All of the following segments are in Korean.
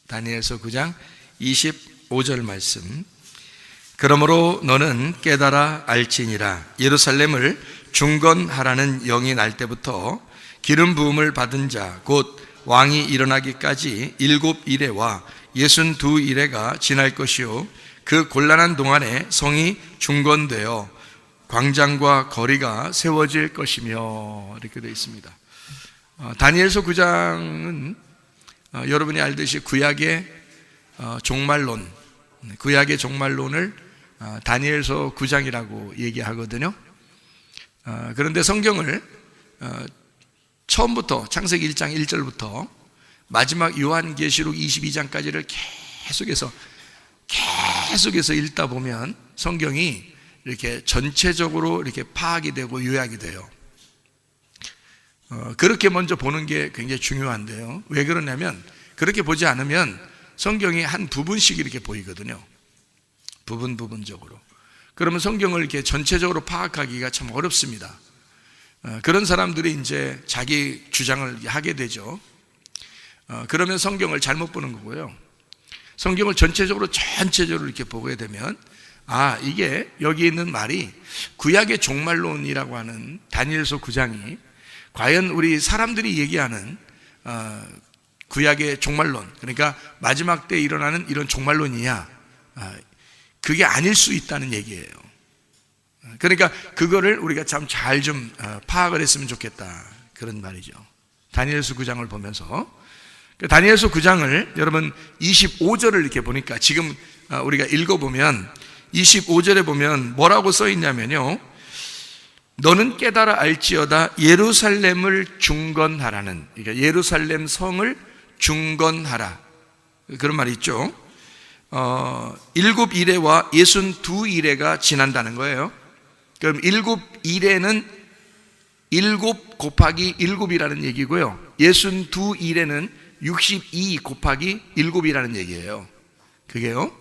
다니엘서 9장 25절 말씀. 그러므로 너는 깨달아 알지니라. 예루살렘을 중건하라는 영이 날 때부터 기름 부음을 받은 자 곧 왕이 일어나기까지 7이레와 62이레가 지날 것이요 그 곤란한 동안에 성이 중건되어 광장과 거리가 세워질 것이며, 이렇게 되어 있습니다. 다니엘서 9장은 여러분이 알듯이 구약의 종말론, 구약의 종말론을 다니엘서 9장이라고 얘기하거든요. 그런데 성경을 처음부터 창세기 1장 1절부터 마지막 요한계시록 22장까지를 계속해서 읽다 보면 성경이 이렇게 전체적으로 이렇게 파악이 되고 요약이 돼요. 그렇게 먼저 보는 게 굉장히 중요한데요. 왜 그러냐면 그렇게 보지 않으면 성경이 한 부분씩 이렇게 보이거든요. 부분적으로. 그러면 성경을 이렇게 전체적으로 파악하기가 참 어렵습니다. 그런 사람들이 이제 자기 주장을 하게 되죠. 그러면 성경을 잘못 보는 거고요. 성경을 전체적으로 이렇게 보게 되면 이게 여기 있는 말이 구약의 종말론이라고 하는 다니엘서 9장이 과연 우리 사람들이 얘기하는 구약의 종말론, 그러니까 마지막 때 일어나는 이런 종말론이냐, 그게 아닐 수 있다는 얘기예요. 그러니까 그거를 우리가 참 잘 좀 파악을 했으면 좋겠다, 그런 말이죠. 다니엘서 9장을 보면서 다니엘서 9장을 여러분 25절을 이렇게 보니까 지금 우리가 읽어보면 25절에 보면 뭐라고 써 있냐면요, 너는 깨달아 알지어다 예루살렘을 중건하라는, 그러니까 예루살렘 성을 중건하라, 그런 말이 있죠. 7이레와 62이레가 지난다는 거예요. 그럼 7이레는 7 곱하기 7이라는 얘기고요, 62이레는 62 곱하기 7이라는 얘기예요. 그게요,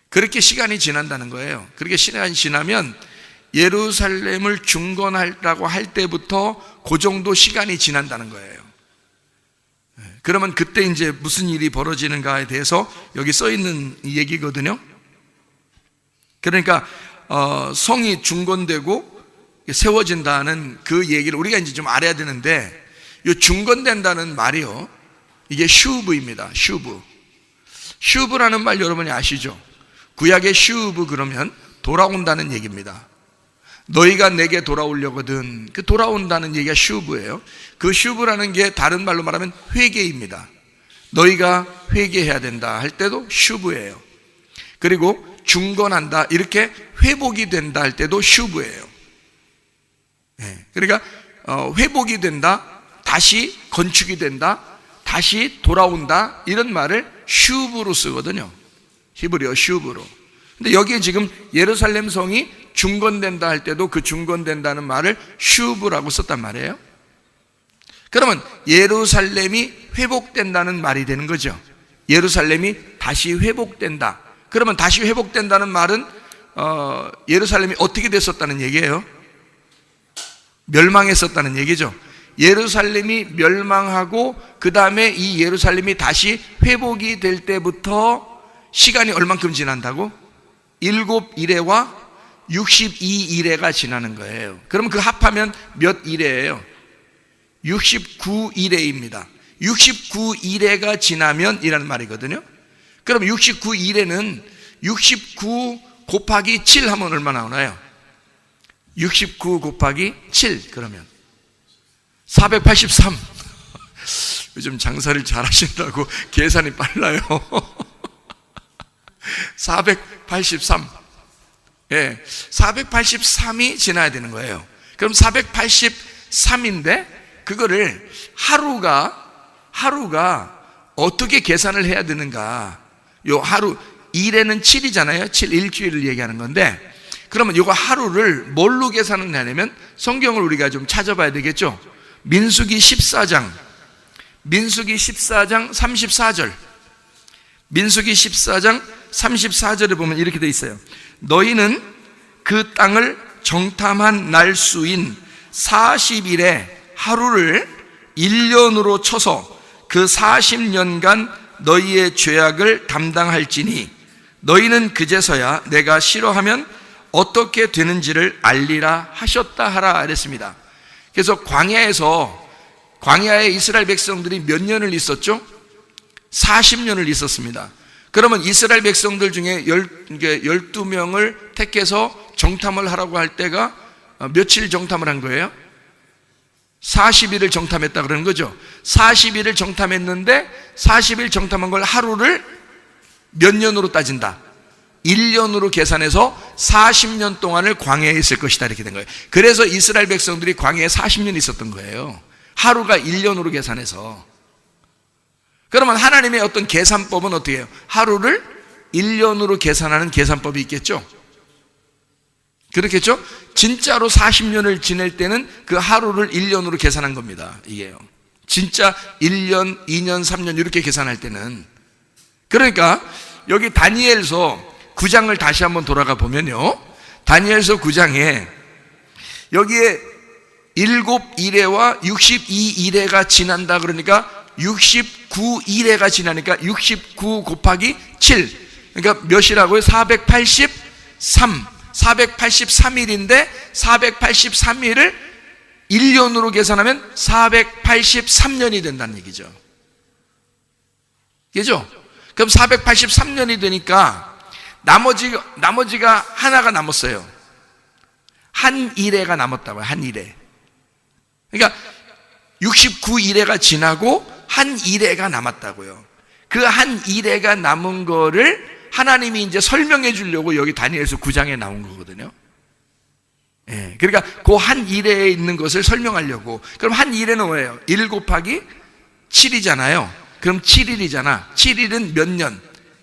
그렇게 시간이 지난다는 거예요. 그렇게 시간이 지나면 예루살렘을 중건하라고 할 때부터 그 정도 시간이 지난다는 거예요. 그러면 그때 이제 무슨 일이 벌어지는가에 대해서 여기 써 있는 얘기거든요. 그러니까 성이 중건되고 세워진다는 그 얘기를 우리가 이제 좀 알아야 되는데, 이 중건된다는 말이요, 이게 슈브입니다. 슈브라는 말 여러분이 아시죠? 구약의 슈브 그러면 돌아온다는 얘기입니다. 너희가 내게 돌아오려거든, 그 돌아온다는 얘기가 슈브예요. 그 슈브라는 게 다른 말로 말하면 회개입니다. 너희가 회개해야 된다 할 때도 슈브예요. 그리고 중건한다, 이렇게 회복이 된다 할 때도 슈브예요. 그러니까 회복이 된다, 다시 건축이 된다, 다시 돌아온다, 이런 말을 슈브로 쓰거든요. 히브리어 슈브로. 근데 여기에 지금 예루살렘 성이 중건된다 할 때도 그 중건된다는 말을 슈브라고 썼단 말이에요. 그러면 예루살렘이 회복된다는 말이 되는 거죠. 예루살렘이 다시 회복된다. 그러면 다시 회복된다는 말은 예루살렘이 어떻게 됐었다는 얘기예요? 멸망했었다는 얘기죠. 예루살렘이 멸망하고 그 다음에 이 예루살렘이 다시 회복이 될 때부터 시간이 얼만큼 지난다고? 7이레와 62이레가 지나는 거예요. 그럼 그 합하면 몇 이레예요? 69이레입니다. 69이레가 지나면 이라는 말이거든요. 그럼 69이레는 69 곱하기 7 하면 얼마 나오나요? 69 곱하기 7 그러면 483. 요즘 장사를 잘 하신다고 계산이 빨라요. 483. 483이 지나야 되는 거예요. 그럼 483인데 그거를 하루가 어떻게 계산을 해야 되는가? 요 하루, 1에는 7이잖아요. 7, 일주일을 얘기하는 건데, 그러면 이거 하루를 뭘로 계산을 하냐면 성경을 우리가 좀 찾아봐야 되겠죠. 민수기 14장 34절. 민수기 14장 34절에 보면 이렇게 돼 있어요. 너희는 그 땅을 정탐한 날 수인 40일에 하루를 1년으로 쳐서 그 40년간 너희의 죄악을 담당할지니 너희는 그제서야 내가 싫어하면 어떻게 되는지를 알리라 하셨다 하라 그랬습니다. 그래서 광야에 이스라엘 백성들이 몇 년을 있었죠? 40년을 있었습니다. 그러면 이스라엘 백성들 중에 12명을 택해서 정탐을 하라고 할 때가 며칠 정탐을 한 거예요? 40일을 정탐했다 그러는 거죠. 40일을 정탐했는데 40일 정탐한 걸 하루를 몇 년으로 따진다? 1년으로 계산해서 40년 동안을 광야에 있을 것이다 이렇게 된 거예요. 그래서 이스라엘 백성들이 광야에 40년 있었던 거예요. 하루가 1년으로 계산해서. 그러면 하나님의 어떤 계산법은 어떻게 해요? 하루를 1년으로 계산하는 계산법이 있겠죠? 그렇겠죠? 진짜로 40년을 지낼 때는 그 하루를 1년으로 계산한 겁니다. 이게요. 진짜 1년, 2년, 3년 이렇게 계산할 때는. 그러니까 여기 다니엘서 9장을 다시 한번 돌아가 보면요, 다니엘서 9장에 여기에 7일에와 62일에가 지난다 그러니까 69일에가 지나니까 69 곱하기 7, 그러니까 몇이라고요? 483일인데 483일을 1년으로 계산하면 483년이 된다는 얘기죠. 그죠? 그럼 483년이 되니까 나머지가 하나가 남았어요. 한 일회가 남았다고요. 한 일회. 그러니까 69일회가 지나고 한 일회가 남았다고요. 그 한 일회가 남은 거를 하나님이 이제 설명해 주려고 여기 다니엘서 9장에 나온 거거든요. 예, 그러니까 그 한 일회에 있는 것을 설명하려고. 그럼 한 일회는 뭐예요? 1 곱하기 7이잖아요. 그럼 7일이잖아. 7일은 몇 년?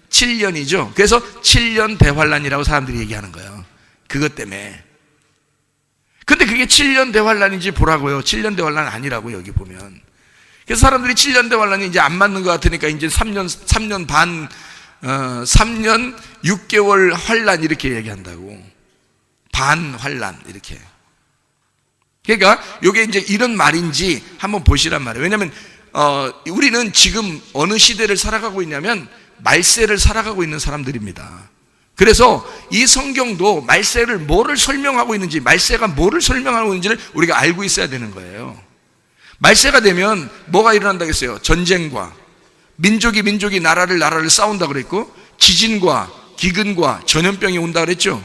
7년이죠. 그래서 7년 대환란이라고 사람들이 얘기하는 거예요. 그것 때문에. 근데 그게 7년 대환란인지 보라고요. 7년 대환란 아니라고 여기 보면. 그래서 사람들이 7년 대환란이 이제 안 맞는 것 같으니까 이제 3년 반, 3년 6개월 환란 이렇게 얘기한다고. 반환란 이렇게. 그러니까 이게 이제 이런 말인지 한번 보시란 말이에요. 왜냐하면 우리는 지금 어느 시대를 살아가고 있냐면 말세를 살아가고 있는 사람들입니다. 그래서 이 성경도 말세를 뭐를 설명하고 있는지, 말세가 뭐를 설명하고 있는지를 우리가 알고 있어야 되는 거예요. 말세가 되면 뭐가 일어난다고 했어요? 전쟁과 민족이 나라를 싸운다 그랬고, 지진과 기근과 전염병이 온다 그랬죠.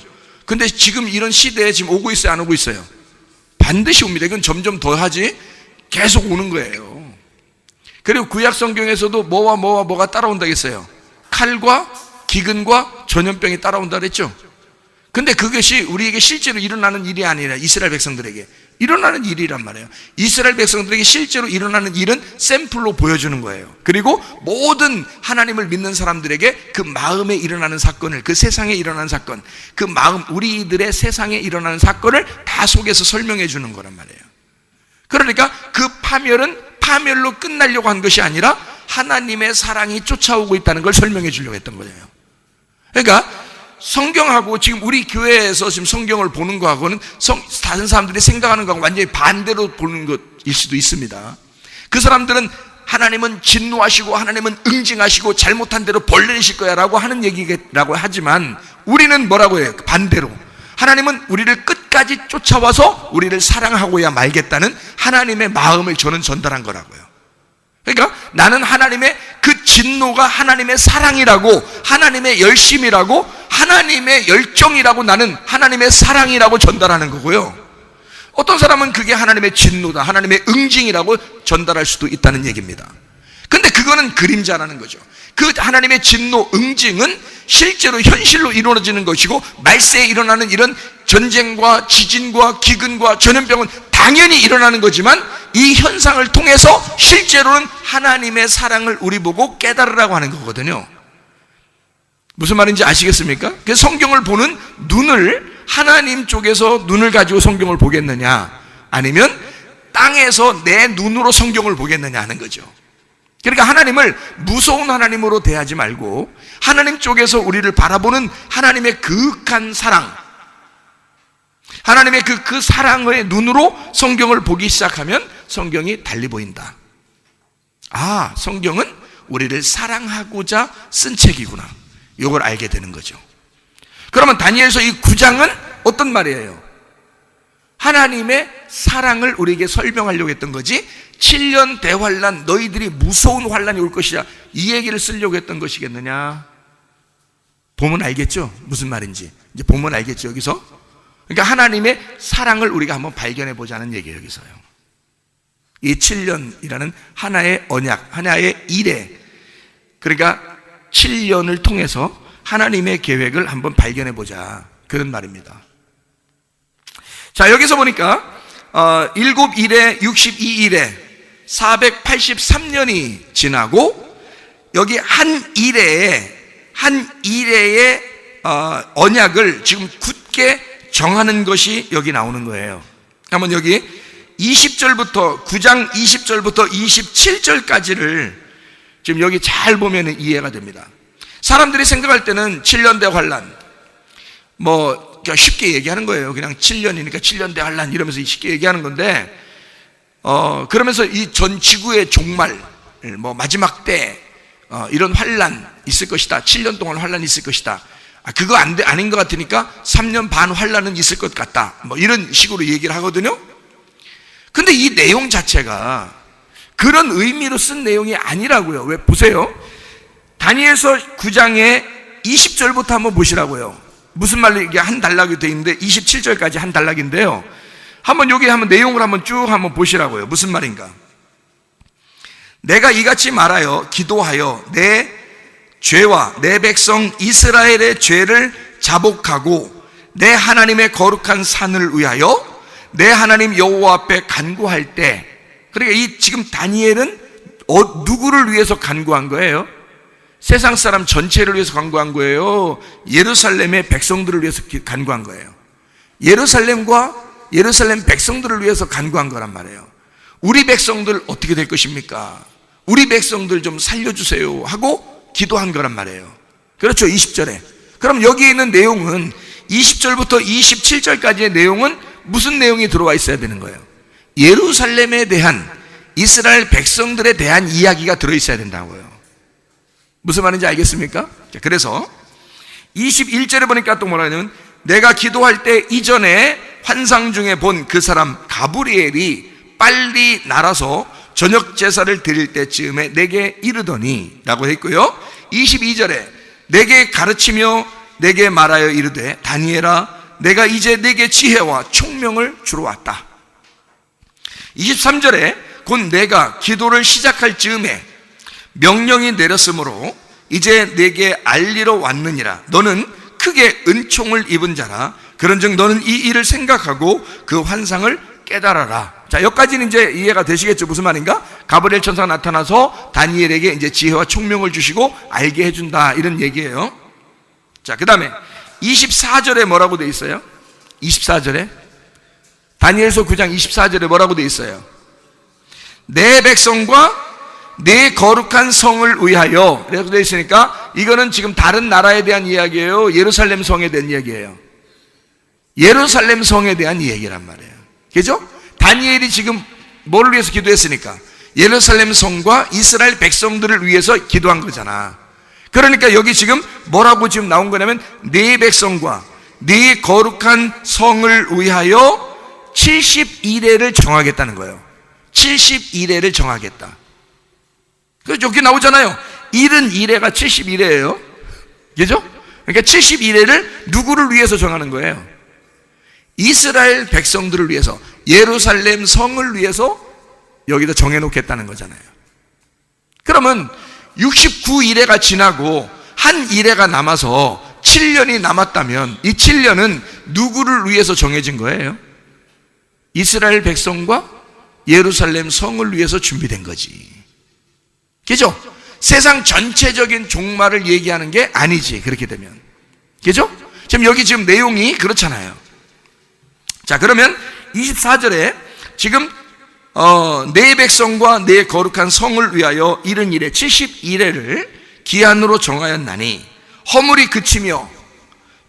근데 지금 이런 시대에 지금 오고 있어요, 안 오고 있어요? 반드시 옵니다. 이건 점점 더 하지 계속 오는 거예요. 그리고 구약 성경에서도 뭐가 따라온다고 했어요? 칼과 기근과 전염병이 따라온다 그랬죠. 근데 그것이 우리에게 실제로 일어나는 일이 아니라 이스라엘 백성들에게 일어나는 일이란 말이에요. 이스라엘 백성들에게 실제로 일어나는 일은 샘플로 보여주는 거예요. 그리고 모든 하나님을 믿는 사람들에게 그 마음에 일어나는 사건을, 그 세상에 일어나는 사건, 그 마음, 우리들의 세상에 일어나는 사건을 다 속에서 설명해 주는 거란 말이에요. 그러니까 그 파멸로 끝나려고 한 것이 아니라 하나님의 사랑이 쫓아오고 있다는 걸 설명해 주려고 했던 거예요. 그러니까 성경하고 지금 우리 교회에서 지금 성경을 보는 거하고는 다른 사람들이 생각하는 거하고 완전히 반대로 보는 것일 수도 있습니다. 그 사람들은 하나님은 진노하시고 하나님은 응징하시고 잘못한 대로 벌 내리실 거야 라고 하는 얘기라고 하지만 우리는 뭐라고 해요? 반대로 하나님은 우리를 끝까지 쫓아와서 우리를 사랑하고야 말겠다는 하나님의 마음을 저는 전달한 거라고요. 그러니까 나는 하나님의 그 진노가 하나님의 사랑이라고, 하나님의 열심이라고, 하나님의 열정이라고, 나는 하나님의 사랑이라고 전달하는 거고요. 어떤 사람은 그게 하나님의 진노다, 하나님의 응징이라고 전달할 수도 있다는 얘기입니다. 근데 그거는 그림자라는 거죠. 그 하나님의 진노, 응징은 실제로 현실로 이루어지는 것이고, 말세에 일어나는 이런 전쟁과 지진과 기근과 전염병은 당연히 일어나는 거지만 이 현상을 통해서 실제로는 하나님의 사랑을 우리 보고 깨달으라고 하는 거거든요. 무슨 말인지 아시겠습니까? 그래서 성경을 보는 눈을 하나님 쪽에서 눈을 가지고 성경을 보겠느냐, 아니면 땅에서 내 눈으로 성경을 보겠느냐 하는 거죠. 그러니까 하나님을 무서운 하나님으로 대하지 말고 하나님 쪽에서 우리를 바라보는 하나님의 그윽한 사랑, 하나님의 그 사랑의 눈으로 성경을 보기 시작하면 성경이 달리 보인다. 아, 성경은 우리를 사랑하고자 쓴 책이구나, 이걸 알게 되는 거죠. 그러면 다니엘서 이 9장은 어떤 말이에요? 하나님의 사랑을 우리에게 설명하려고 했던 거지, 7년 대환란, 너희들이 무서운 환란이 올 것이야, 이 얘기를 쓰려고 했던 것이겠느냐? 보면 알겠죠? 무슨 말인지. 이제 보면 알겠죠, 여기서? 그러니까 하나님의 사랑을 우리가 한번 발견해 보자는 얘기예요, 여기서요. 이 7년이라는 하나의 언약, 하나의 일에, 그러니까 7년을 통해서 하나님의 계획을 한번 발견해 보자, 그런 말입니다. 자, 여기서 보니까 7일에 62일에 483년이 지나고, 여기 한 일회의 언약을 지금 굳게 정하는 것이 여기 나오는 거예요. 한번 여기 20절부터 9장 20절부터 27절까지를 지금 여기 잘 보면 이해가 됩니다. 사람들이 생각할 때는 7년대 환란, 뭐 쉽게 얘기하는 거예요. 그냥 7년이니까 7년대 환란 이러면서 쉽게 얘기하는 건데, 그러면서 이 전 지구의 종말, 뭐 마지막 때 이런 환란 있을 것이다, 7년 동안 환란이 있을 것이다, 그거 아닌 것 같으니까 3년 반 환란은 있을 것 같다, 뭐 이런 식으로 얘기를 하거든요. 근데 이 내용 자체가 그런 의미로 쓴 내용이 아니라고요. 왜? 보세요. 다니엘서 9장의 20절부터 한번 보시라고요. 무슨 말로 이게 한 단락이 되어 있는데 27절까지 한 단락인데요. 한번 여기 한번 내용을 한번 쭉 한번 보시라고요. 무슨 말인가? 내가 이같이 말하여 기도하여 내 죄와 내 백성 이스라엘의 죄를 자복하고 내 하나님의 거룩한 산을 위하여 내 하나님 여호와 앞에 간구할 때, 그러니까 이 지금 다니엘은 누구를 위해서 간구한 거예요? 세상 사람 전체를 위해서 간구한 거예요? 예루살렘의 백성들을 위해서 간구한 거예요? 예루살렘과 예루살렘 백성들을 위해서 간구한 거란 말이에요. 우리 백성들 어떻게 될 것입니까? 우리 백성들 좀 살려주세요 하고 기도한 거란 말이에요. 그렇죠, 20절에. 그럼 여기 있는 내용은 20절부터 27절까지의 내용은 무슨 내용이 들어와 있어야 되는 거예요? 예루살렘에 대한, 이스라엘 백성들에 대한 이야기가 들어있어야 된다고요. 무슨 말인지 알겠습니까? 자, 그래서 21절에 보니까 또 뭐라 하냐면, 내가 기도할 때 이전에 환상 중에 본 그 사람 가브리엘이 빨리 날아서 저녁 제사를 드릴 때쯤에 내게 이르더니 라고 했고요. 22절에 내게 가르치며 내게 말하여 이르되 다니엘아, 내가 이제 내게 지혜와 총명을 주러 왔다. 23절에 곧 내가 기도를 시작할 즈음에 명령이 내렸으므로 이제 내게 알리러 왔느니라. 너는 크게 은총을 입은 자라. 그런즉 너는 이 일을 생각하고 그 환상을 깨달아라. 자, 여기까지는 이제 이해가 되시겠죠? 무슨 말인가? 가브리엘 천사가 나타나서 다니엘에게 이제 지혜와 총명을 주시고 알게 해준다, 이런 얘기예요. 자, 그 다음에 24절에 뭐라고 돼 있어요? 24절에 다니엘서 9장 24절에 뭐라고 돼 있어요? 내 백성과 내 거룩한 성을 위하여, 이렇게 돼 있으니까 이거는 지금 다른 나라에 대한 이야기예요? 예루살렘 성에 대한 이야기예요? 예루살렘 성에 대한 이야기란 말이에요. 그죠? 다니엘이 지금 뭐를 위해서 기도했으니까 예루살렘 성과 이스라엘 백성들을 위해서 기도한 거잖아. 그러니까 여기 지금 뭐라고 지금 나온 거냐면, 네 백성과 네 거룩한 성을 위하여 71회를 정하겠다는 거예요. 71회를 정하겠다. 그래서 여기 나오잖아요. 71회가 71회예요. 그죠? 그러니까 71회를 누구를 위해서 정하는 거예요? 이스라엘 백성들을 위해서, 예루살렘 성을 위해서 여기다 정해놓겠다는 거잖아요. 그러면 69일회가 지나고 한 일회가 남아서 7년이 남았다면 이 7년은 누구를 위해서 정해진 거예요? 이스라엘 백성과 예루살렘 성을 위해서 준비된 거지. 그죠? 세상 전체적인 종말을 얘기하는 게 아니지, 그렇게 되면. 그죠? 지금 여기 지금 내용이 그렇잖아요. 자, 그러면 24절에 지금 내 백성과 내 거룩한 성을 위하여 이른 일에 71회를 기한으로 정하였나니 허물이 그치며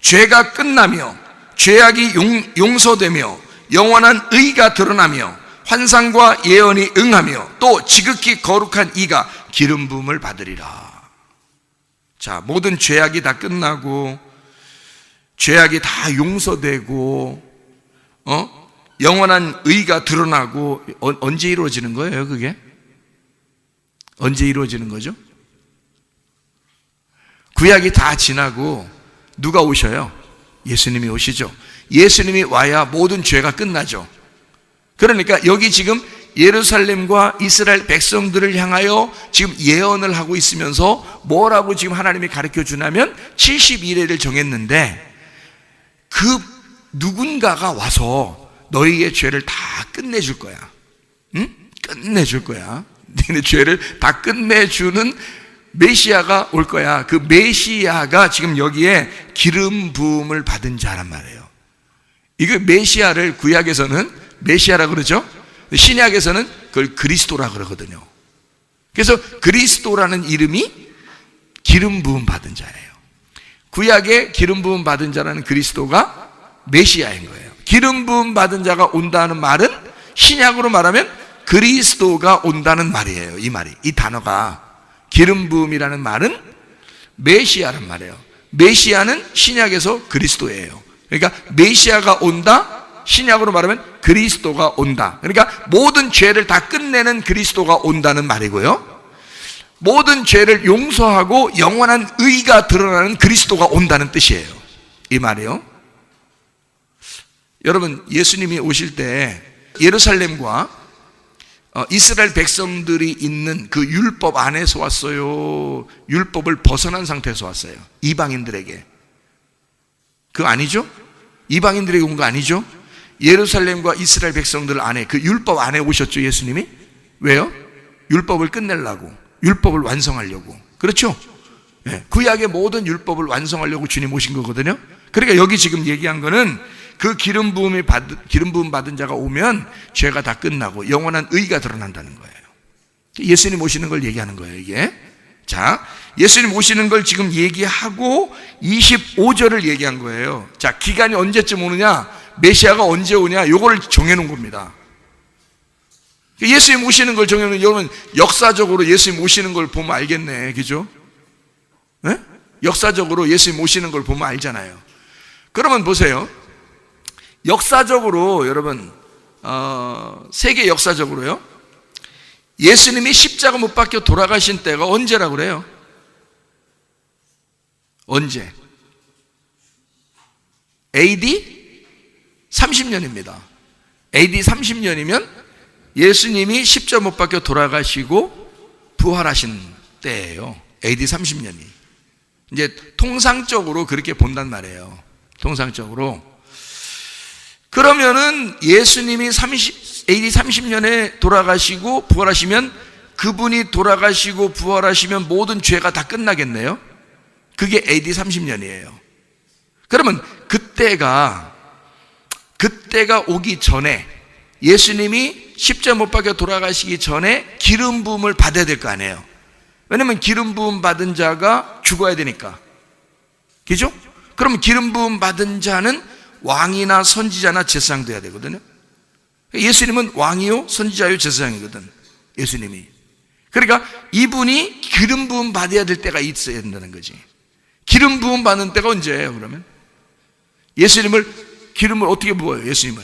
죄가 끝나며 죄악이 용서되며 영원한 의가 드러나며 환상과 예언이 응하며 또 지극히 거룩한 이가 기름 부음을 받으리라. 자, 모든 죄악이 다 끝나고 죄악이 다 용서되고 영원한 의가 드러나고 언제 이루어지는 거예요, 그게? 언제 이루어지는 거죠? 구약이 다 지나고 누가 오셔요? 예수님이 오시죠. 예수님이 와야 모든 죄가 끝나죠. 그러니까 여기 지금 예루살렘과 이스라엘 백성들을 향하여 지금 예언을 하고 있으면서 뭐라고 지금 하나님이 가르쳐 주냐면 70일을 정했는데 그 누군가가 와서 너희의 죄를 다 끝내줄 거야. 응? 끝내줄 거야. 너희의 죄를 다 끝내주는 메시아가 올 거야. 그 메시아가 지금 여기에 기름 부음을 받은 자란 말이에요. 이거 메시아를 구약에서는 메시아라고 그러죠. 신약에서는 그걸 그리스도라 그러거든요. 그래서 그리스도라는 이름이 기름 부음 받은 자예요. 구약에 기름 부음 받은 자라는 그리스도가 메시아인 거예요. 기름 부음 받은 자가 온다는 말은 신약으로 말하면 그리스도가 온다는 말이에요. 이 말이, 이 단어가 기름 부음이라는 말은 메시아란 말이에요. 메시아는 신약에서 그리스도예요. 그러니까 메시아가 온다, 신약으로 말하면 그리스도가 온다. 그러니까 모든 죄를 다 끝내는 그리스도가 온다는 말이고요, 모든 죄를 용서하고 영원한 의가 드러나는 그리스도가 온다는 뜻이에요. 이 말이요. 여러분, 예수님이 오실 때 예루살렘과 이스라엘 백성들이 있는 그 율법 안에서 왔어요? 율법을 벗어난 상태에서 왔어요? 이방인들에게. 그거 아니죠? 이방인들에게 온 거 아니죠? 예루살렘과 이스라엘 백성들 안에, 그 율법 안에 오셨죠, 예수님이? 왜요? 율법을 끝내려고, 율법을 완성하려고. 그렇죠? 네. 구약의 모든 율법을 완성하려고 주님 오신 거거든요. 그러니까 여기 지금 얘기한 거는 그 기름 부음 받은 자가 오면 죄가 다 끝나고 영원한 의가 드러난다는 거예요. 예수님 오시는 걸 얘기하는 거예요, 이게. 자, 예수님 오시는 걸 지금 얘기하고 25절을 얘기한 거예요. 자, 기간이 언제쯤 오느냐, 메시아가 언제 오냐, 요거를 정해놓은 겁니다. 예수님 오시는 걸 정해놓은, 여러분 역사적으로 예수님 오시는 걸 보면 알겠네, 그죠? 네? 역사적으로 예수님 오시는 걸 보면 알잖아요. 그러면 보세요. 역사적으로 여러분, 세계 역사적으로요, 예수님이 십자가 못 박혀 돌아가신 때가 언제라고 그래요? 언제? AD 30년입니다. AD 30년이면 예수님이 십자가 못 박혀 돌아가시고 부활하신 때예요. AD 30년이. 이제 통상적으로 그렇게 본단 말이에요. 통상적으로. 그러면은 예수님이 AD 30년에 돌아가시고 부활하시면, 그분이 돌아가시고 부활하시면 모든 죄가 다 끝나겠네요. 그게 AD 30년이에요. 그러면 그때가 오기 전에, 예수님이 십자가 못 박혀 돌아가시기 전에 기름 부음을 받아야 될 거 아니에요. 왜냐면 기름 부음 받은 자가 죽어야 되니까. 그죠? 그럼 기름 부음 받은 자는 왕이나 선지자나 제사장 돼야 되거든요. 예수님은 왕이요 선지자요 제사장이거든, 예수님이. 그러니까 이분이 기름 부음 받아야 될 때가 있어야 된다는 거지. 기름 부음 받는 때가 언제예요, 그러면? 기름을 어떻게 부어요, 예수님을?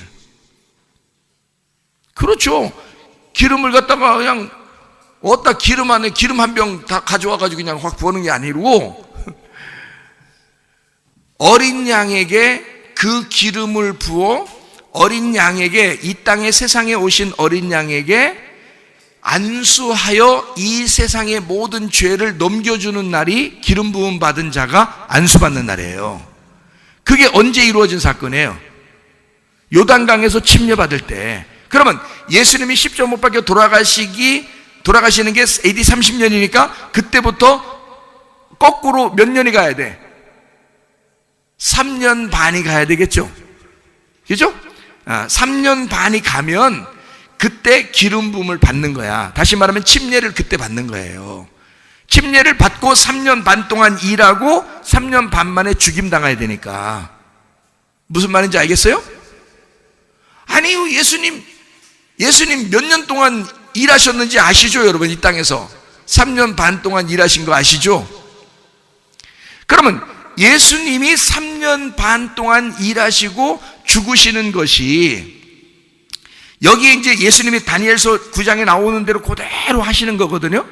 그렇죠. 기름을 갖다가 그냥 어디다 기름 안에 기름 한 병 다 가져와가지고 그냥 확 부어는 게 아니고, 어린 양에게 그 기름을 부어 어린 양에게, 이 땅에 세상에 오신 어린 양에게 안수하여 이 세상의 모든 죄를 넘겨주는 날이 기름 부음 받은 자가 안수받는 날이에요. 그게 언제 이루어진 사건이에요? 요단강에서 침례받을 때. 그러면 예수님이 십자가 못 박혀 돌아가시는 게 AD 30년이니까 그때부터 거꾸로 몇 년이 가야 돼? 3년 반이 가야 되겠죠? 그죠? 3년 반이 가면 그때 기름 부음을 받는 거야. 다시 말하면 침례를 그때 받는 거예요. 침례를 받고 3년 반 동안 일하고 3년 반 만에 죽임당해야 되니까. 무슨 말인지 알겠어요? 아니요, 예수님 예수님 몇 년 동안 일하셨는지 아시죠, 여러분? 이 땅에서 3년 반 동안 일하신 거 아시죠? 그러면 예수님이 3년 반 동안 일하시고 죽으시는 것이 여기에 이제 예수님이 다니엘서 9장에 나오는 대로 그대로 하시는 거거든요.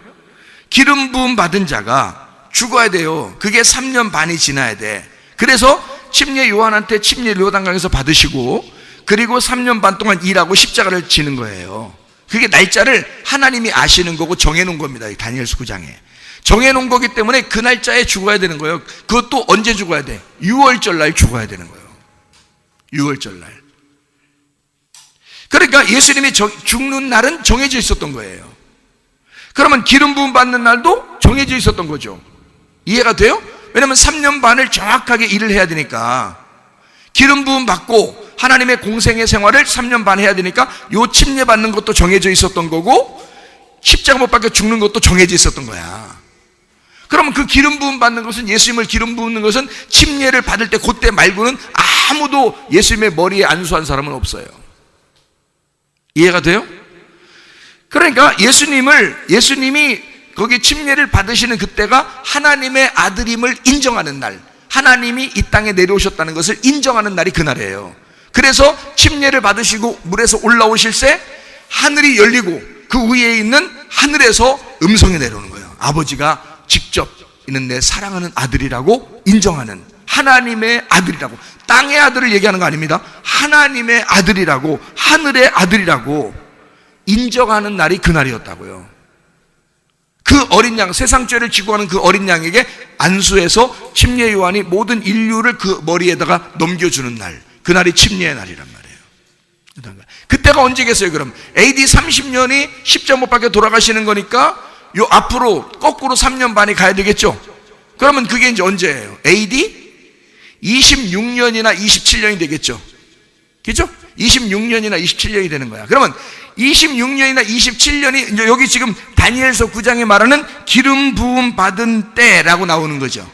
기름 부음 받은 자가 죽어야 돼요. 그게 3년 반이 지나야 돼. 그래서 침례 요한한테 침례 요단강에서 받으시고, 그리고 3년 반 동안 일하고 십자가를 지는 거예요. 그게 날짜를 하나님이 아시는 거고 정해놓은 겁니다. 다니엘서 9장에 정해놓은 거기 때문에 그 날짜에 죽어야 되는 거예요. 그것도 언제 죽어야 돼? 6월절 날 죽어야 되는 거예요. 6월절 날. 그러니까 예수님이 죽는 날은 정해져 있었던 거예요. 그러면 기름 부음 받는 날도 정해져 있었던 거죠. 이해가 돼요? 왜냐하면 3년 반을 정확하게 일을 해야 되니까. 기름 부음 받고 하나님의 공생의 생활을 3년 반 해야 되니까 요 침례 받는 것도 정해져 있었던 거고, 십자가 못 박혀 죽는 것도 정해져 있었던 거야. 그러면 그 기름 부음 받는 것은, 예수님을 기름 부는 것은 침례를 받을 때 그때 말고는 아무도 예수님의 머리에 안수한 사람은 없어요. 이해가 돼요? 그러니까 예수님이 거기 침례를 받으시는 그때가 하나님의 아들임을 인정하는 날, 하나님이 이 땅에 내려오셨다는 것을 인정하는 날이 그날이에요. 그래서 침례를 받으시고 물에서 올라오실 때 하늘이 열리고 그 위에 있는 하늘에서 음성이 내려오는 거예요. 아버지가 직접 이는 내 사랑하는 아들이라고 인정하는, 하나님의 아들이라고, 땅의 아들을 얘기하는 거 아닙니다. 하나님의 아들이라고, 하늘의 아들이라고 인정하는 날이 그날이었다고요. 그 어린 양, 세상 죄를 지고 하는 그 어린 양에게 안수해서 침례 요한이 모든 인류를 그 머리에다가 넘겨주는 날, 그날이 침례의 날이란 말이에요. 그때가 언제겠어요? 그럼 AD 30년이 십자가 못 박혀 돌아가시는 거니까 요 앞으로 거꾸로 3년 반이 가야 되겠죠? 그러면 그게 이제 언제예요? AD 26년이나 27년이 되겠죠? 그죠? 26년이나 27년이 되는 거야. 그러면 26년이나 27년이 이제 여기 지금 다니엘서 9장에 말하는 기름 부음 받은 때라고 나오는 거죠.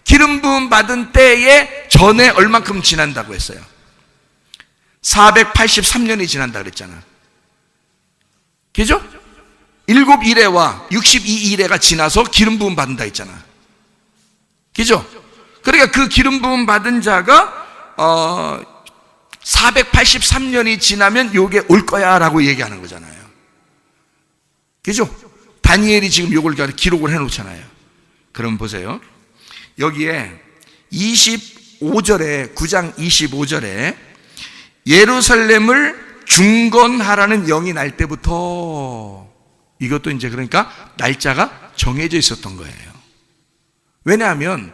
기름 부음 받은 때에 전에 얼만큼 지난다고 했어요? 483년이 지난다 그랬잖아. 그죠? 7일회와 62일회가 지나서 기름 부음 받는다 했잖아. 그죠? 그러니까 그 기름 부음 받은 자가 483년이 지나면 요게 올 거야 라고 얘기하는 거잖아요. 그죠? 다니엘이 지금 요걸 기록을 해 놓잖아요. 그럼 보세요. 여기에 25절에 9장 25절에 예루살렘을 중건하라는 영이 날 때부터, 이것도 이제 그러니까 날짜가 정해져 있었던 거예요. 왜냐하면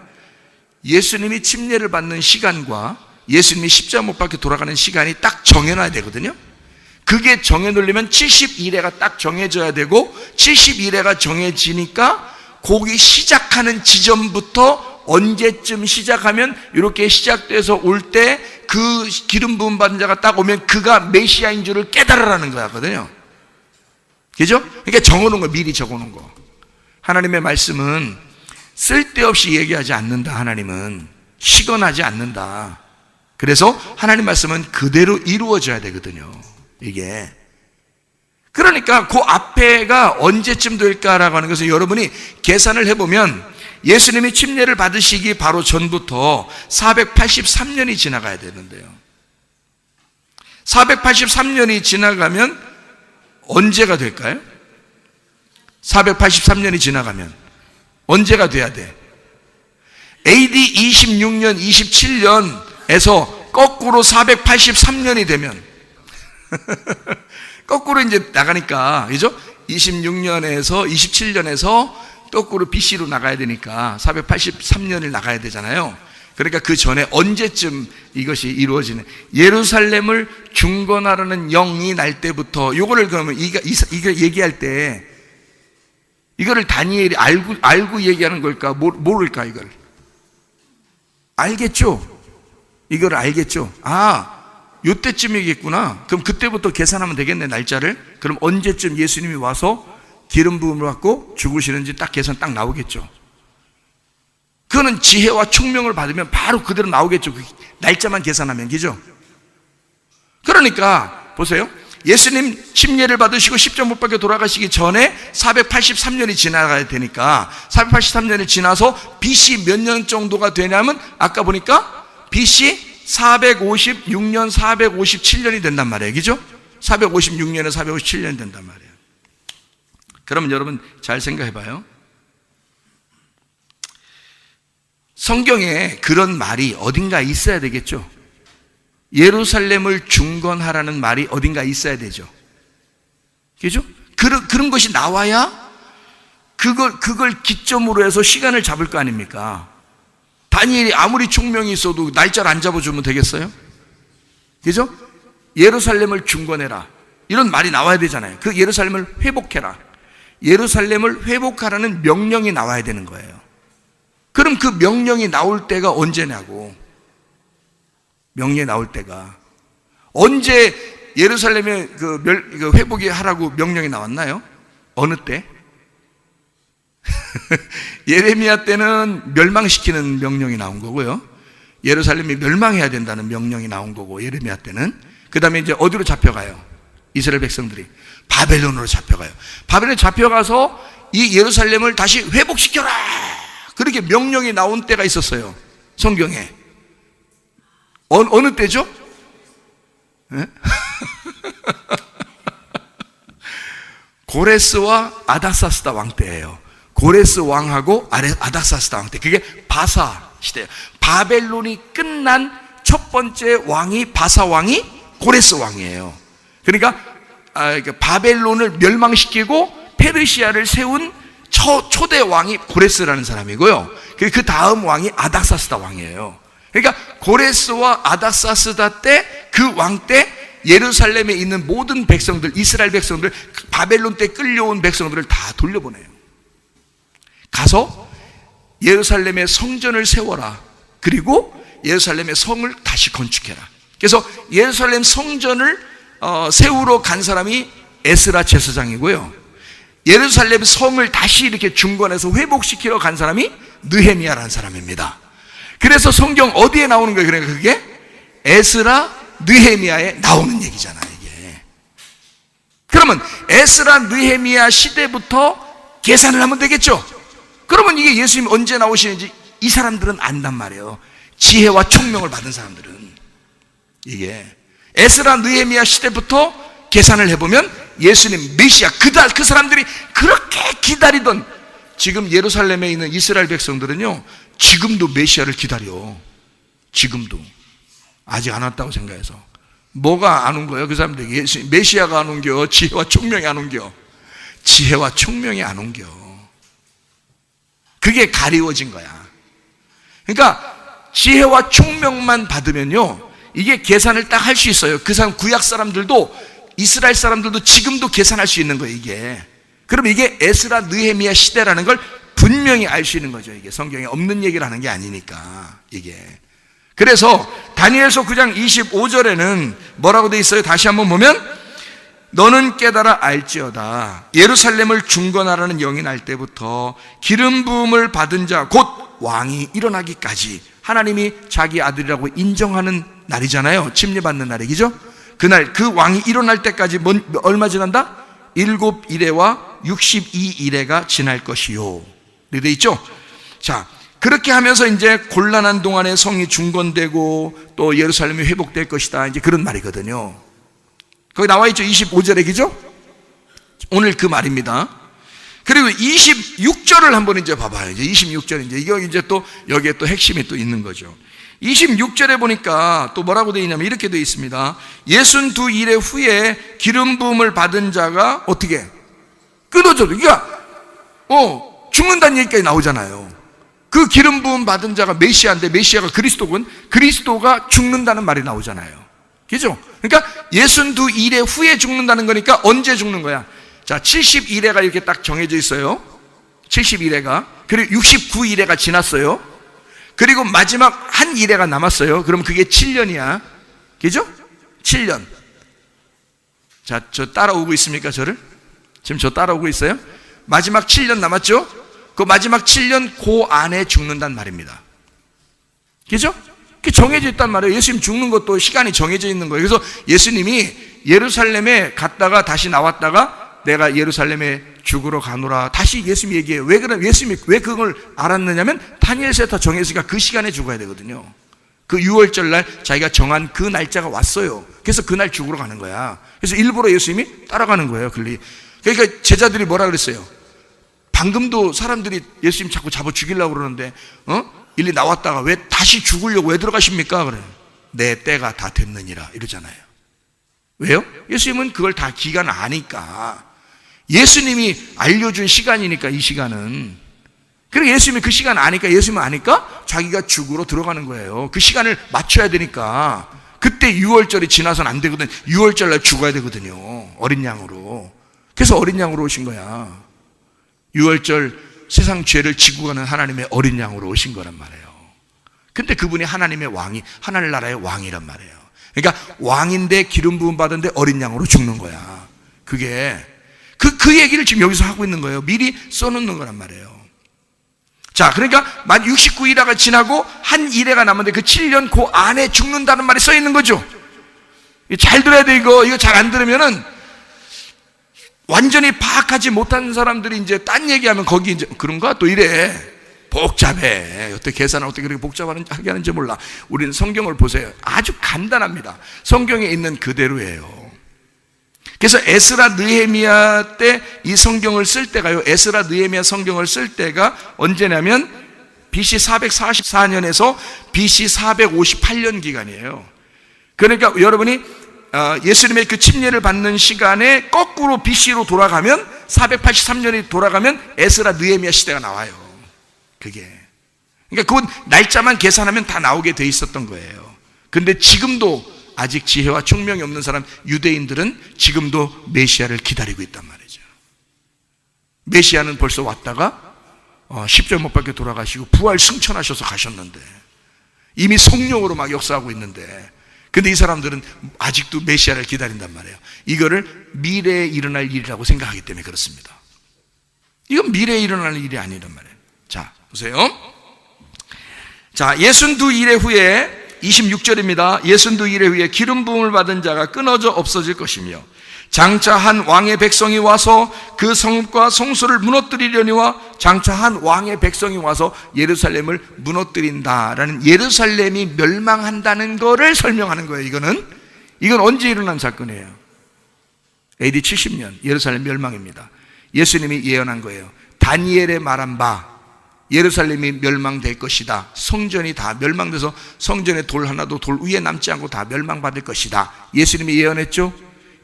예수님이 침례를 받는 시간과 예수님이 십자가 못 박혀 돌아가는 시간이 딱 정해놔야 되거든요. 그게 정해놓으려면 70일회가 딱 정해져야 되고, 70일회가 정해지니까 거기 시작하는 지점부터 언제쯤 시작하면 이렇게 시작돼서 올 때 그 기름 부음 받은 자가 딱 오면 그가 메시아인 줄을 깨달으라는 거거든요. 그죠? 그러니까 적어놓은 거, 미리 적어놓은 거. 하나님의 말씀은 쓸데없이 얘기하지 않는다. 하나님은 시건하지 않는다. 그래서 하나님 말씀은 그대로 이루어져야 되거든요. 이게. 그러니까 그 앞에가 언제쯤 될까라고 하는 것을 여러분이 계산을 해보면 예수님이 침례를 받으시기 바로 전부터 483년이 지나가야 되는데요. 483년이 지나가면 언제가 될까요? 483년이 지나가면 언제가 돼야 돼? AD 26년, 27년에서 거꾸로 483년이 되면 거꾸로 이제 나가니까, 그죠? 26년에서 27년에서 거꾸로 BC로 나가야 되니까 483년을 나가야 되잖아요. 그러니까 그 전에 언제쯤 이것이 이루어지는, 예루살렘을 중건하라는 영이 날 때부터, 요거를 그러면 이거 얘기할 때 이거를 다니엘이 알고 얘기하는 걸까? 모를까? 이걸 알겠죠? 이걸 알겠죠? 요때쯤이겠구나. 그럼 그때부터 계산하면 되겠네, 날짜를. 그럼 언제쯤 예수님이 와서 기름 부음을 받고 죽으시는지 딱 계산 딱 나오겠죠. 그거는 지혜와 총명을 받으면 바로 그대로 나오겠죠. 그 날짜만 계산하면, 그죠? 그러니까 보세요. 예수님 침례를 받으시고 십자가 못 박혀 돌아가시기 전에 483년이 지나가야 되니까 483년이 지나서 BC 몇 년 정도가 되냐면 아까 보니까 BC 456년, 457년이 된단 말이에요. 그죠? 456년에 457년이 된단 말이에요. 그러면 여러분 잘 생각해 봐요. 성경에 그런 말이 어딘가 있어야 되겠죠. 예루살렘을 중건하라는 말이 어딘가 있어야 되죠. 그죠? 그런 것이 나와야 그걸 기점으로 해서 시간을 잡을 거 아닙니까? 다니엘이 아무리 총명이 있어도 날짜를 안 잡아주면 되겠어요? 그죠? 예루살렘을 중건해라. 이런 말이 나와야 되잖아요. 그 예루살렘을 회복해라. 예루살렘을 회복하라는 명령이 나와야 되는 거예요. 그럼 그 명령이 나올 때가 언제냐고. 명령이 나올 때가 언제 예루살렘에 그 회복이 하라고 명령이 나왔나요? 어느 때? 예레미야 때는 멸망시키는 명령이 나온 거고요. 예루살렘이 멸망해야 된다는 명령이 나온 거고, 예레미야 때는. 그 다음에 이제 어디로 잡혀가요? 이스라엘 백성들이 바벨론으로 잡혀가요. 바벨론에 잡혀가서 이 예루살렘을 다시 회복시켜라, 그렇게 명령이 나온 때가 있었어요, 성경에. 어느 때죠? 네? 고레스와 아닥사스다 왕 때예요. 고레스 왕하고 아닥사스다 왕 때. 그게 바사 시대예요. 바벨론이 끝난 첫 번째 왕이 바사 왕이 고레스 왕이에요. 그러니까 바벨론을 멸망시키고 페르시아를 세운 초대 왕이 고레스라는 사람이고요. 그 다음 왕이 아닥사스다 왕이에요. 그러니까 고레스와 아닥사스다 때, 그 왕 때 예루살렘에 있는 모든 백성들, 이스라엘 백성들, 바벨론 때 끌려온 백성들을 다 돌려보내요. 가서 예루살렘의 성전을 세워라. 그리고 예루살렘의 성을 다시 건축해라. 그래서 예루살렘 성전을 세우러 간 사람이 에스라 제사장이고요. 예루살렘 성을 다시 이렇게 중건해서 회복시키러 간 사람이 느헤미야라는 사람입니다. 그래서 성경 어디에 나오는 거예요? 그러니까 그게 에스라, 느헤미야에 나오는 얘기잖아요, 이게. 그러면 에스라, 느헤미야 시대부터 계산을 하면 되겠죠? 그러면 이게 예수님이 언제 나오시는지 이 사람들은 안단 말이에요. 지혜와 총명을 받은 사람들은. 이게 에스라, 느헤미야 시대부터 계산을 해보면 예수님 메시아, 그 사람들이 그렇게 기다리던, 지금 예루살렘에 있는 이스라엘 백성들은요, 지금도 메시아를 기다려. 지금도. 아직 안 왔다고 생각해서. 뭐가 안 온 거예요? 그 사람들에게 메시아가 안 온겨? 지혜와 총명이 안 온겨? 지혜와 총명이 안 온겨. 그게 가리워진 거야. 그러니까 지혜와 총명만 받으면요, 이게 계산을 딱 할 수 있어요. 그 사람, 구약 사람들도, 이스라엘 사람들도 지금도 계산할 수 있는 거예요, 이게. 그럼 이게 에스라, 느헤미야 시대라는 걸 분명히 알 수 있는 거죠. 이게 성경에 없는 얘기를 하는 게 아니니까, 이게. 그래서 다니엘서 9장 25절에는 뭐라고 돼 있어요? 다시 한번 보면, 너는 깨달아 알지어다. 예루살렘을 중건하라는 영이 날 때부터 기름 부음을 받은 자, 곧 왕이 일어나기까지, 하나님이 자기 아들이라고 인정하는 날이잖아요. 침례받는 날이죠. 그날 그 왕이 일어날 때까지 얼마 지난다? 7일에와 62일에가 지날 것이요. 이렇게 돼 있죠. 자, 그렇게 하면서 이제 곤란한 동안에 성이 중건되고 또 예루살렘이 회복될 것이다, 이제 그런 말이거든요. 거기 나와 있죠. 25절에, 그죠? 오늘 그 말입니다. 그리고 26절을 한번 이제 봐봐요. 이제 26절, 이거 이제 또 여기에 또 핵심이 또 있는 거죠. 26절에 보니까 또 뭐라고 되어 있냐면 이렇게 되어 있습니다. 62일의 후에 기름 부음을 받은 자가 어떻게? 끊어져도, 그러니까 죽는다는 얘기까지 나오잖아요. 그 기름 부음 받은 자가 메시아인데, 메시아가 그리스도군, 그리스도가 죽는다는 말이 나오잖아요. 그죠? 그러니까 62일의 후에 죽는다는 거니까 언제 죽는 거야? 자, 70일에가 이렇게 딱 정해져 있어요. 70일에가. 그리고 69일에가 지났어요. 그리고 마지막 한 일회가 남았어요. 그럼 그게 7년이야. 그죠? 7년. 자, 저 따라오고 있습니까, 저를? 지금 저 따라오고 있어요? 마지막 7년 남았죠? 그 마지막 7년 그 안에 죽는단 말입니다. 그죠? 그게 정해져 있단 말이에요. 예수님 죽는 것도 시간이 정해져 있는 거예요. 그래서 예수님이 예루살렘에 갔다가 다시 나왔다가 내가 예루살렘에 죽으러 가노라. 다시 예수님이 얘기해요. 왜 그래? 예수님이 왜 그걸 알았느냐면 다니엘 세터 정했으니까 그 시간에 죽어야 되거든요. 그 6월절 날 자기가 정한 그 날짜가 왔어요. 그래서 그날 죽으러 가는 거야. 그래서 일부러 예수님이 따라가는 거예요. 그러니까 제자들이 뭐라 그랬어요? 방금도 사람들이 예수님 자꾸 잡아 죽이려고 그러는데 일리 나왔다가 왜 다시 죽으려고 왜 들어가십니까? 그래요. 내 때가 다 됐느니라 이러잖아요. 왜요? 예수님은 그걸 다 기간 아니까. 예수님이 알려준 시간이니까 이 시간은. 그러니까 예수님이 그 시간 아니까 예수님은 아니까 자기가 죽으러 들어가는 거예요. 그 시간을 맞춰야 되니까. 그때 6월절이 지나서는 안 되거든. 6월절 날 죽어야 되거든요. 어린 양으로. 그래서 어린 양으로 오신 거야. 6월절 세상 죄를 지고 가는 하나님의 어린 양으로 오신 거란 말이에요. 근데 그분이 하나님의 왕이, 하늘나라의 왕이란 말이에요. 그러니까 왕인데 기름 부음 받은데 어린 양으로 죽는 거야. 그게 그 얘기를 지금 여기서 하고 있는 거예요. 미리 써놓는 거란 말이에요. 자, 그러니까 만 69일화가 지나고 한 일회가 남았는데 그 7년 그 안에 죽는다는 말이 써 있는 거죠. 잘 들어야 돼. 이거 잘 안 들으면은 완전히 파악하지 못한 사람들이 이제 딴 얘기하면 거기 이제 그런가 또 이래. 복잡해. 어떻게 계산을 어떻게 그렇게 복잡하게 하는지 몰라. 우리는 성경을 보세요. 아주 간단합니다. 성경에 있는 그대로예요. 그래서 에스라 느헤미야 때 이 성경을 쓸 때가요. 에스라 느헤미야 성경을 쓸 때가 언제냐면 BC 444년에서 BC 458년 기간이에요. 그러니까 여러분이 예수님의 그 침례를 받는 시간에 거꾸로 BC로 돌아가면 483년이 돌아가면 에스라 느헤미야 시대가 나와요. 그게. 그러니까 그 날짜만 계산하면 다 나오게 돼 있었던 거예요. 근데 지금도 아직 지혜와 총명이 없는 사람 유대인들은 지금도 메시아를 기다리고 있단 말이죠. 메시아는 벌써 왔다가 십자가 못 박혀 돌아가시고 부활 승천하셔서 가셨는데 이미 성령으로 막 역사하고 있는데 근데 이 사람들은 아직도 메시아를 기다린단 말이에요. 이거를 미래에 일어날 일이라고 생각하기 때문에 그렇습니다. 이건 미래에 일어날 일이 아니란 말이에요. 자, 보세요. 자, 62일의 후에 26절입니다. 62일의 후에 기름 부음을 받은 자가 끊어져 없어질 것이며 장차 한 왕의 백성이 와서 그 성읍과 성소를 무너뜨리려니와 장차 한 왕의 백성이 와서 예루살렘을 무너뜨린다라는 예루살렘이 멸망한다는 거를 설명하는 거예요. 이건 언제 일어난 사건이에요? AD 70년 예루살렘 멸망입니다. 예수님이 예언한 거예요. 다니엘의 말한 바 예루살렘이 멸망될 것이다. 성전이 다 멸망돼서 성전에 돌 하나도 돌 위에 남지 않고 다 멸망받을 것이다. 예수님이 예언했죠?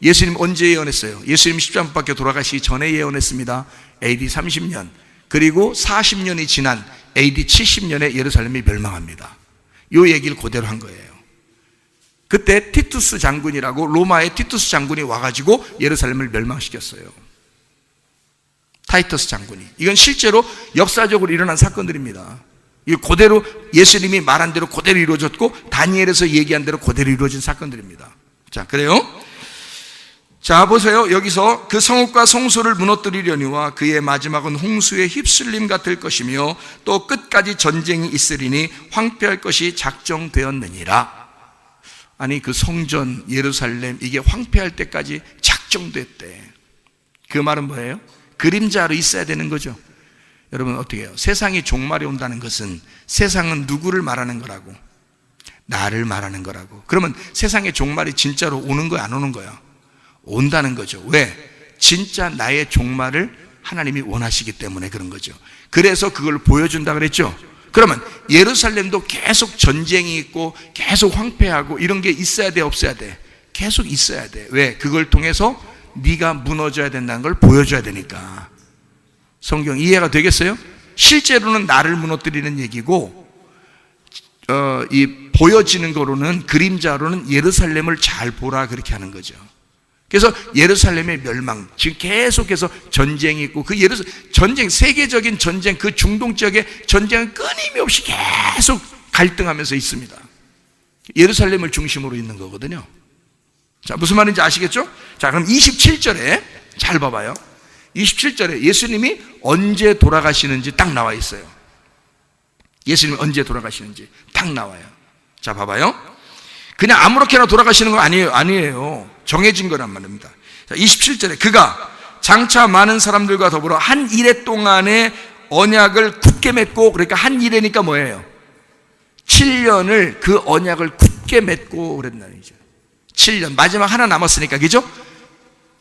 예수님 언제 예언했어요? 예수님 십자가 못 박혀 돌아가시기 전에 예언했습니다. AD 30년. 그리고 40년이 지난 AD 70년에 예루살렘이 멸망합니다. 이 얘기를 그대로 한 거예요. 그때 티투스 장군이라고 로마의 티투스 장군이 와가지고 예루살렘을 멸망시켰어요. 타이터스 장군이. 이건 실제로 역사적으로 일어난 사건들입니다. 이 그대로 예수님이 말한 대로 그대로 이루어졌고 다니엘에서 얘기한 대로 그대로 이루어진 사건들입니다. 자, 그래요? 자, 보세요. 여기서 그 성읍과 성소를 무너뜨리려니와 그의 마지막은 홍수의 휩쓸림 같을 것이며 또 끝까지 전쟁이 있으리니 황폐할 것이 작정되었느니라. 아니 그 성전 예루살렘 이게 황폐할 때까지 작정됐대. 그 말은 뭐예요? 그림자로 있어야 되는 거죠. 여러분 어떻게 해요? 세상이 종말이 온다는 것은 세상은 누구를 말하는 거라고? 나를 말하는 거라고. 그러면 세상의 종말이 진짜로 오는 거야 안 오는 거야? 온다는 거죠. 왜? 진짜 나의 종말을 하나님이 원하시기 때문에 그런 거죠. 그래서 그걸 보여준다 그랬죠. 그러면 예루살렘도 계속 전쟁이 있고 계속 황폐하고 이런 게 있어야 돼 없어야 돼? 계속 있어야 돼. 왜? 그걸 통해서 네가 무너져야 된다는 걸 보여줘야 되니까. 성경 이해가 되겠어요? 실제로는 나를 무너뜨리는 얘기고 이 보여지는 거로는 그림자로는 예루살렘을 잘 보라 그렇게 하는 거죠. 그래서 예루살렘의 멸망 지금 계속해서 전쟁이 있고 그 전쟁 세계적인 전쟁 그 중동 지역의 전쟁은 끊임없이 계속 갈등하면서 있습니다. 예루살렘을 중심으로 있는 거거든요. 자, 무슨 말인지 아시겠죠? 자, 그럼 27절에 잘 봐봐요. 27절에 예수님이 언제 돌아가시는지 딱 나와 있어요. 예수님이 언제 돌아가시는지 딱 나와요. 자, 봐봐요. 그냥 아무렇게나 돌아가시는 거 아니에요. 정해진 거란 말입니다. 자, 27절에 그가 장차 많은 사람들과 더불어 한 이레 동안에 언약을 굳게 맺고, 그러니까 한 이레니까 뭐예요? 7년을 그 언약을 굳게 맺고 그랬다는 얘기죠. 7년, 마지막 하나 남았으니까, 그죠?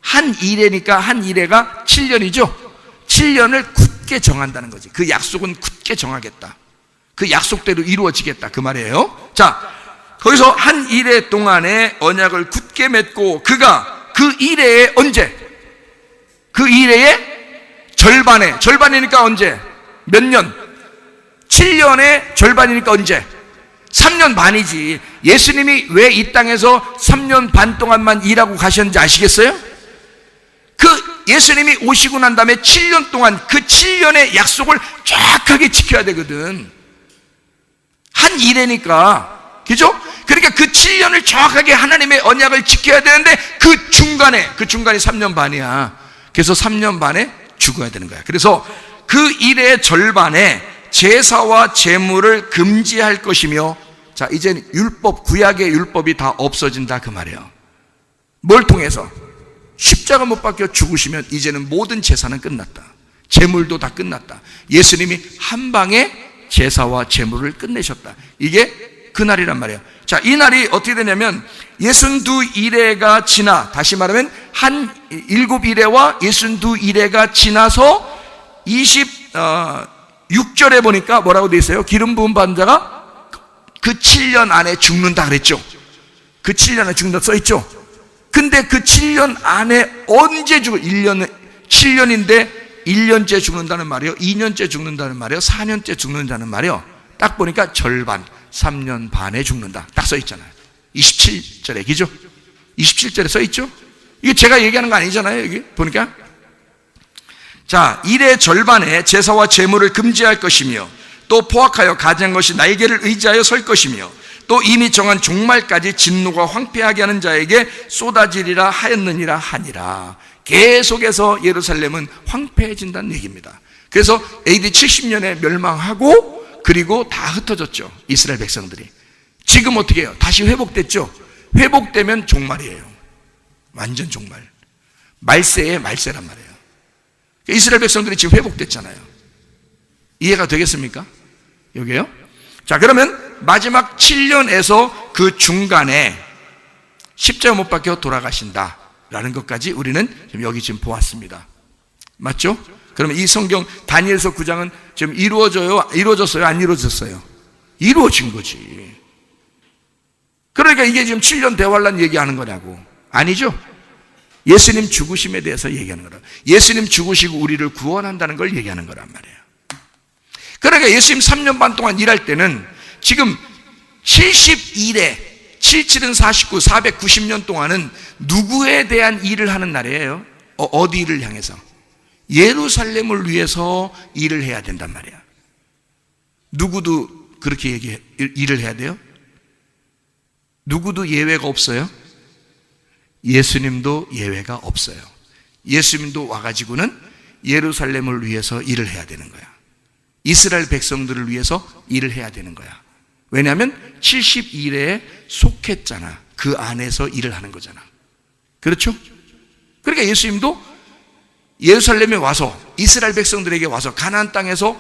한 이레니까 한 이레가 7년이죠. 7년을 굳게 정한다는 거지. 그 약속은 굳게 정하겠다. 그 약속대로 이루어지겠다, 그 말이에요. 자, 거기서 한 이레 동안에 언약을 굳게 맺고 그가 그 이레에 언제? 그 이레의 절반이니까 언제? 몇 년? 7년의 절반이니까 언제? 3년 반이지. 예수님이 왜 이 땅에서 3년 반 동안만 일하고 가셨는지 아시겠어요? 그 예수님이 오시고 난 다음에 7년 동안 그 7년의 약속을 정확하게 지켜야 되거든. 한 이래니까, 그죠? 그러니까 그 7년을 정확하게 하나님의 언약을 지켜야 되는데 그 중간이 3년 반이야. 그래서 3년 반에 죽어야 되는 거야. 그래서 그 일의 절반에 제사와 제물을 금지할 것이며, 자, 이제 율법, 구약의 율법이 다 없어진다, 그 말이에요. 뭘 통해서? 십자가 못 박혀 죽으시면 이제는 모든 제사는 끝났다. 제물도 다 끝났다. 예수님이 한 방에 제사와 제물을 끝내셨다. 이게 그날이란 말이에요. 자, 이 날이 어떻게 되냐면 62일에가 지나, 다시 말하면 한 7일에와 62일에가 지나서 26절에 보니까 뭐라고 되어 있어요? 기름 부음 받은 자가 그 7년 안에 죽는다 그랬죠. 그 7년 안에 죽는다 써있죠. 근데 그 7년 안에 언제 죽어? 7년인데 1년째 죽는다는 말이요, 2년째 죽는다는 말이요, 4년째 죽는다는 말이요. 딱 보니까 절반, 3년 반에 죽는다, 딱 써있잖아요. 27절에, 그죠? 27절에 써있죠? 이게 제가 얘기하는 거 아니잖아요, 여기 보니까. 자, 일의 절반에 제사와 제물을 금지할 것이며, 또 포악하여 가증한 것이 날개를 의지하여 설 것이며, 또 이미 정한 종말까지 진노가 황폐하게 하는 자에게 쏟아지리라 하였느니라 하니라. 계속해서 예루살렘은 황폐해진다는 얘기입니다. 그래서 AD 70년에 멸망하고 그리고 다 흩어졌죠, 이스라엘 백성들이. 지금 어떻게 해요? 다시 회복됐죠. 회복되면 종말이에요. 완전 종말. 말세의 말세란 말이에요. 이스라엘 백성들이 지금 회복됐잖아요. 이해가 되겠습니까? 여기요? 자, 그러면 마지막 7년에서 그 중간에 십자가 못 박혀 돌아가신다 라는 것까지 우리는 지금 보았습니다. 맞죠? 그러면 이 성경 다니엘서 9장은 지금 이루어졌어요? 안 이루어졌어요? 이루어진 거지. 그러니까 이게 지금 7년 대환란 얘기하는 거냐고. 아니죠? 예수님 죽으심에 대해서 얘기하는 거라. 예수님 죽으시고 우리를 구원한다는 걸 얘기하는 거란 말이에요. 그러니까 예수님 3년 반 동안 일할 때는 지금 72일에 77은 49, 490년 동안은 누구에 대한 일을 하는 날이에요? 어디 일을 향해서? 예루살렘을 위해서 일을 해야 된단 말이야. 누구도 그렇게 일을 해야 돼요? 누구도 예외가 없어요? 예수님도 예외가 없어요. 예수님도 와가지고는 예루살렘을 위해서 일을 해야 되는 거야. 이스라엘 백성들을 위해서 일을 해야 되는 거야. 왜냐하면 72일에 속했잖아. 그 안에서 일을 하는 거잖아. 그렇죠? 그러니까 예수님도 예루살렘에 와서 이스라엘 백성들에게 와서 가나안 땅에서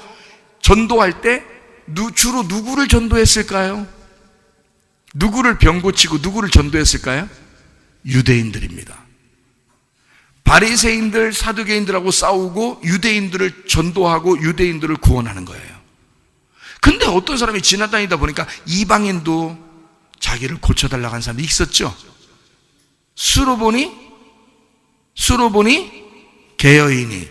전도할 때 주로 누구를 전도했을까요? 누구를 병 고치고 누구를 전도했을까요? 유대인들입니다. 바리새인들, 사두개인들하고 싸우고 유대인들을 전도하고 유대인들을 구원하는 거예요. 근데 어떤 사람이 지나다니다 보니까 이방인도 자기를 고쳐달라고 한 사람이 있었죠. 수로보니 게여인이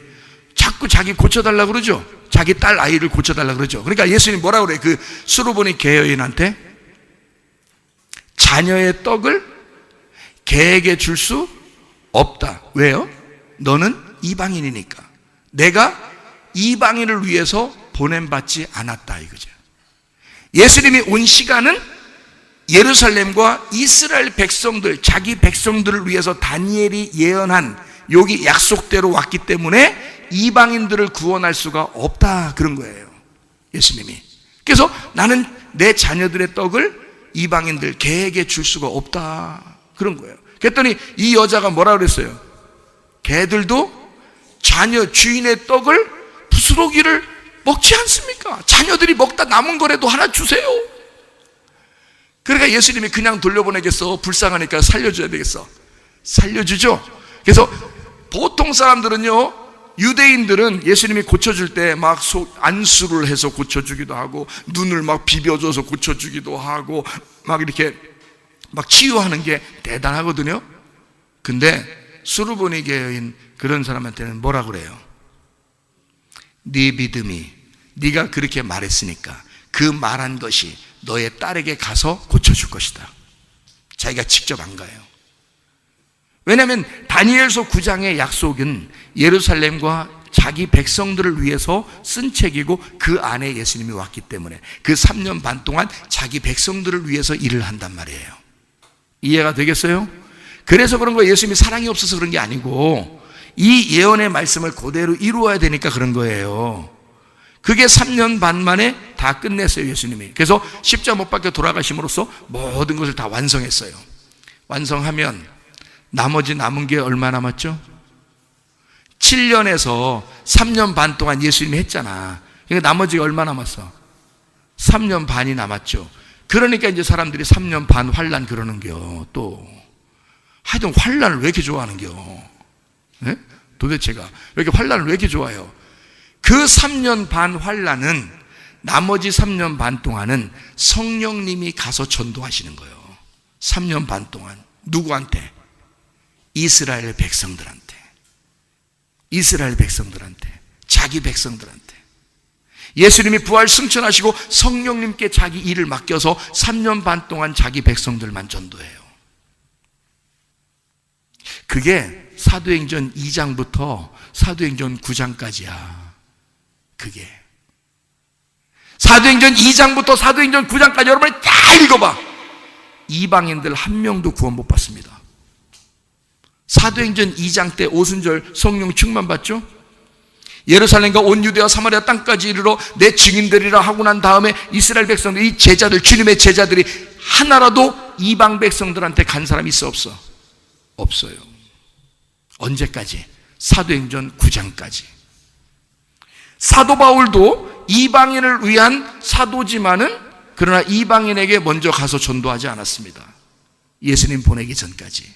자꾸 자기 고쳐달라고 그러죠. 자기 딸 아이를 고쳐달라고 그러죠. 그러니까 예수님 뭐라고 그래요? 그 수로보니 게여인한테 자녀의 떡을 개에게 줄 수 없다. 왜요? 너는 이방인이니까. 내가 이방인을 위해서 보냄받지 않았다, 이거죠. 예수님이 온 시간은 예루살렘과 이스라엘 백성들, 자기 백성들을 위해서 다니엘이 예언한 여기 약속대로 왔기 때문에 이방인들을 구원할 수가 없다, 그런 거예요, 예수님이. 그래서 나는 내 자녀들의 떡을 이방인들 개에게 줄 수가 없다, 그런 거예요. 그랬더니 이 여자가 뭐라 그랬어요? 개들도 자녀 주인의 떡을 부스러기를 먹지 않습니까? 자녀들이 먹다 남은 거라도 하나 주세요. 그러니까 예수님이 그냥 돌려보내겠어? 불쌍하니까 살려줘야 되겠어? 살려주죠. 그래서 보통 사람들은요, 유대인들은 예수님이 고쳐줄 때 막 안수를 해서 고쳐주기도 하고, 눈을 막 비벼줘서 고쳐주기도 하고, 막 이렇게 막 치유하는 게 대단하거든요. 근데 수르보니게 여인 그런 사람한테는 뭐라 그래요? 네 믿음이, 네가 그렇게 말했으니까 그 말한 것이 너의 딸에게 가서 고쳐줄 것이다. 자기가 직접 안 가요. 왜냐하면 다니엘서 9장의 약속은 예루살렘과 자기 백성들을 위해서 쓴 책이고, 그 안에 예수님이 왔기 때문에 그 3년 반 동안 자기 백성들을 위해서 일을 한단 말이에요. 이해가 되겠어요? 그래서 그런 거예요. 예수님이 사랑이 없어서 그런 게 아니고 이 예언의 말씀을 그대로 이루어야 되니까 그런 거예요. 그게 3년 반 만에 다 끝냈어요, 예수님이. 그래서 십자가 못 박혀 돌아가심으로써 모든 것을 다 완성했어요. 완성하면 나머지 남은 게 얼마 남았죠? 7년에서 3년 반 동안 예수님이 했잖아. 그러니까 나머지가 얼마 남았어? 3년 반이 남았죠. 그러니까 이제 사람들이 3년 반 환난 그러는겨. 또 하여튼 환난을 왜 이렇게 좋아하는겨? 네? 도대체가 왜 이렇게 환난을 왜 이렇게 좋아해요? 그 3년 반 환난은, 나머지 3년 반 동안은 성령님이 가서 전도하시는 거예요. 3년 반 동안 누구한테? 이스라엘 백성들한테. 이스라엘 백성들한테, 자기 백성들한테. 예수님이 부활 승천하시고 성령님께 자기 일을 맡겨서 3년 반 동안 자기 백성들만 전도해요. 그게 사도행전 2장부터 사도행전 9장까지야. 그게 사도행전 2장부터 사도행전 9장까지 여러분이 다 읽어봐. 이방인들 한 명도 구원 못 받습니다. 사도행전 2장 때 오순절 성령 충만 받죠? 예루살렘과 온 유대와 사마리아 땅까지 이르러 내 증인들이라 하고 난 다음에 이스라엘 백성들, 이 제자들, 주님의 제자들이 하나라도 이방 백성들한테 간 사람이 있어 없어? 없어요. 언제까지? 사도행전 9장까지. 사도 바울도 이방인을 위한 사도지만은, 그러나 이방인에게 먼저 가서 전도하지 않았습니다. 예수님 보내기 전까지.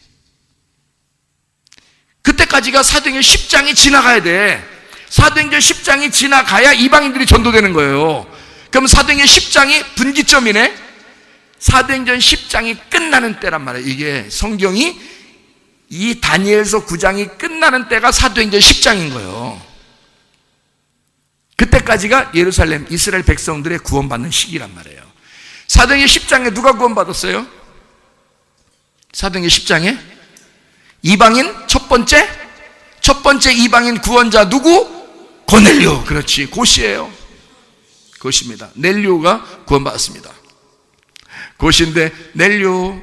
그때까지가 사도행전 10장이 지나가야 돼. 사도행전 10장이 지나가야 이방인들이 전도되는 거예요. 그럼 사도행전 10장이 분기점이네. 사도행전 10장이 끝나는 때란 말이에요. 이게 성경이 이 다니엘서 9장이 끝나는 때가 사도행전 10장인 거예요. 그때까지가 예루살렘 이스라엘 백성들의 구원받는 시기란 말이에요. 사도행전 10장에 누가 구원받았어요? 사도행전 10장에 이방인 첫 번째 이방인 구원자 누구? 고넬료. 그렇지, 곧이에요. 곧입니다. 넬료가 구원받았습니다. 곧인데 넬료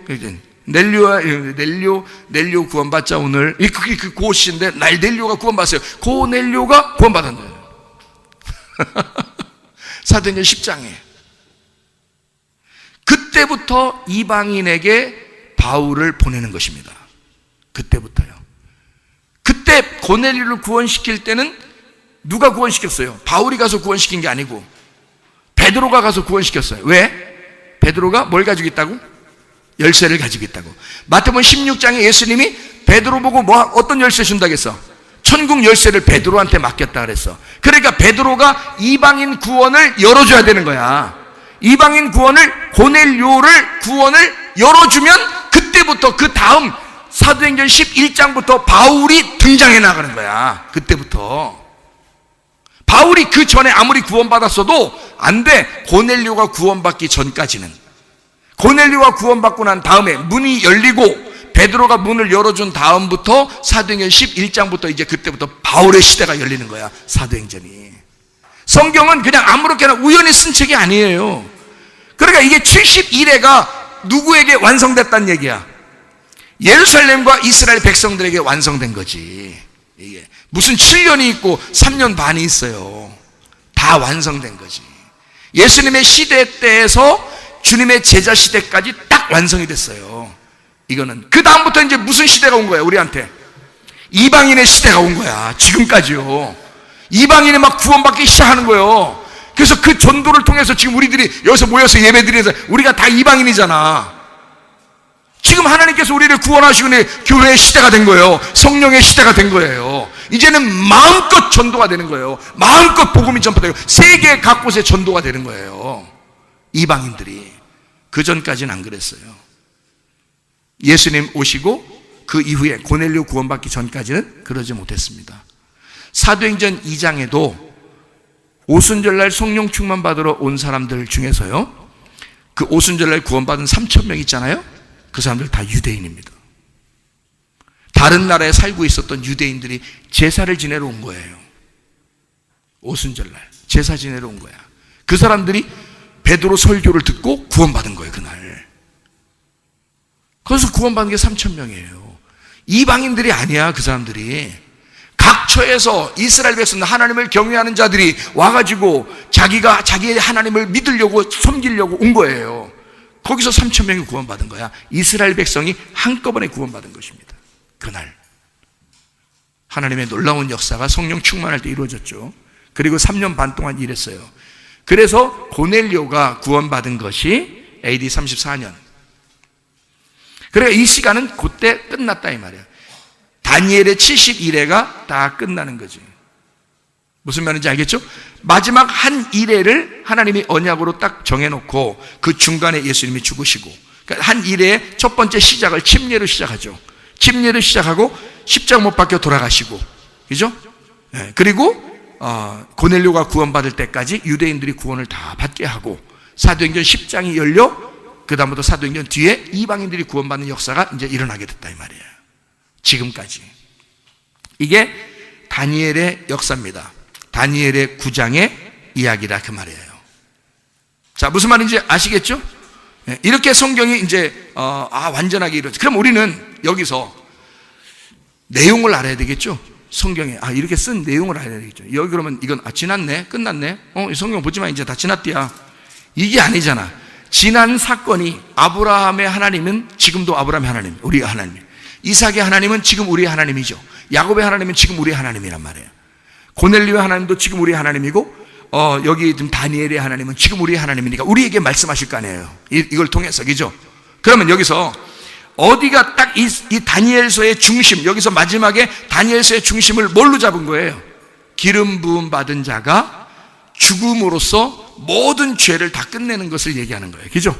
구원받자. 오늘 그 곧인데 날 넬료가 구원받았어요. 고넬료가 구원받았네요. 사도행전 10장에 그때부터 이방인에게 바울을 보내는 것입니다. 그때부터요. 그때 고넬료를 구원시킬 때는 누가 구원시켰어요? 바울이 가서 구원시킨 게 아니고 베드로가 가서 구원시켰어요. 왜? 베드로가 뭘 가지고 있다고? 열쇠를 가지고 있다고. 마태복음 16장에 예수님이 베드로 보고 어떤 열쇠 준다고 했어? 천국 열쇠를 베드로한테 맡겼다 그랬어. 그러니까 베드로가 이방인 구원을 열어줘야 되는 거야. 이방인 구원을, 고넬료를 구원을 열어주면 그때부터, 그 다음 사도행전 11장부터 바울이 등장해 나가는 거야. 그때부터. 바울이 그 전에 아무리 구원받았어도 안 돼. 고넬료가 구원받기 전까지는. 고넬료가 구원받고 난 다음에 문이 열리고 베드로가 문을 열어준 다음부터 사도행전 11장부터 이제 그때부터 바울의 시대가 열리는 거야. 사도행전이. 성경은 그냥 아무렇게나 우연히 쓴 책이 아니에요. 그러니까 이게 71회가 누구에게 완성됐다는 얘기야? 예루살렘과 이스라엘 백성들에게 완성된 거지. 이게 무슨 7년이 있고 3년 반이 있어요. 다 완성된 거지. 예수님의 시대 때에서 주님의 제자 시대까지 딱 완성이 됐어요. 이거는 그 다음부터 이제 무슨 시대가 온 거야? 우리한테 이방인의 시대가 온 거야. 지금까지요. 이방인이 막 구원받기 시작하는 거예요. 그래서 그 전도를 통해서 지금 우리들이 여기서 모여서 예배드리면서 우리가 다 이방인이잖아. 지금 하나님께서 우리를 구원하시고 교회의 시대가 된 거예요. 성령의 시대가 된 거예요. 이제는 마음껏 전도가 되는 거예요. 마음껏 복음이 전파되고 세계 각곳에 전도가 되는 거예요. 이방인들이. 그 전까지는 안 그랬어요. 예수님 오시고 그 이후에 고넬료 구원받기 전까지는 그러지 못했습니다. 사도행전 2장에도 오순절날 성령 충만 받으러 온 사람들 중에서요, 그 오순절날 구원받은 3,000명 있잖아요. 그 사람들 다 유대인입니다. 다른 나라에 살고 있었던 유대인들이 제사를 지내러 온 거예요. 오순절날 제사 지내러 온 거야. 그 사람들이 베드로 설교를 듣고 구원받은 거예요. 그날. 그래서 구원받은 게 3,000명이에요 이방인들이 아니야. 그 사람들이 각 처에서 이스라엘 백성 하나님을 경외하는 자들이 와가지고 자기가 자기의 하나님을 믿으려고 섬기려고 온 거예요. 거기서 3,000명이 구원받은 거야. 이스라엘 백성이 한꺼번에 구원받은 것입니다. 그날 하나님의 놀라운 역사가 성령 충만할 때 이루어졌죠. 그리고 3년 반 동안 일했어요. 그래서 고넬료가 구원받은 것이 AD 34년. 그러니까 이 시간은 그때 끝났다 이 말이에요. 다니엘의 71회가 다 끝나는 거지. 무슨 말인지 알겠죠? 마지막 한 일회를 하나님이 언약으로 딱 정해놓고 그 중간에 예수님이 죽으시고, 그러니까 한 일회의 첫 번째 시작을 침례로 시작하죠. 침례로 시작하고 십자가 못 박혀 돌아가시고, 그죠? 네. 그리고 고넬료가 구원받을 때까지 유대인들이 구원을 다 받게 하고 사도행전 10장이 열려 그 다음부터 사도행전 뒤에 이방인들이 구원받는 역사가 이제 일어나게 됐다 이 말이에요. 지금까지. 이게 다니엘의 역사입니다. 다니엘의 9장의 이야기라 그 말이에요. 자, 무슨 말인지 아시겠죠? 이렇게 성경이 이제 완전하게 이루어져. 그럼 우리는 여기서 내용을 알아야 되겠죠? 성경에 이렇게 쓴 내용을 알아야 되겠죠. 여기 그러면 이건 지났네, 끝났네. 이 성경 보지만 이제 다 지났디야. 이게 아니잖아. 지난 사건이 아브라함의 하나님은 지금도 아브라함의 하나님, 우리 하나님. 이삭의 하나님은 지금 우리의 하나님이죠. 야곱의 하나님은 지금 우리의 하나님이란 말이에요. 고넬료의 하나님도 지금 우리의 하나님이고 여기 지금 다니엘의 하나님은 지금 우리의 하나님이니까 우리에게 말씀하실 거 아니에요. 이걸 통해서, 그죠? 그러면 여기서 어디가 딱 이 다니엘서의 중심, 여기서 마지막에 다니엘서의 중심을 뭘로 잡은 거예요? 기름 부음 받은 자가 죽음으로써 모든 죄를 다 끝내는 것을 얘기하는 거예요. 그죠?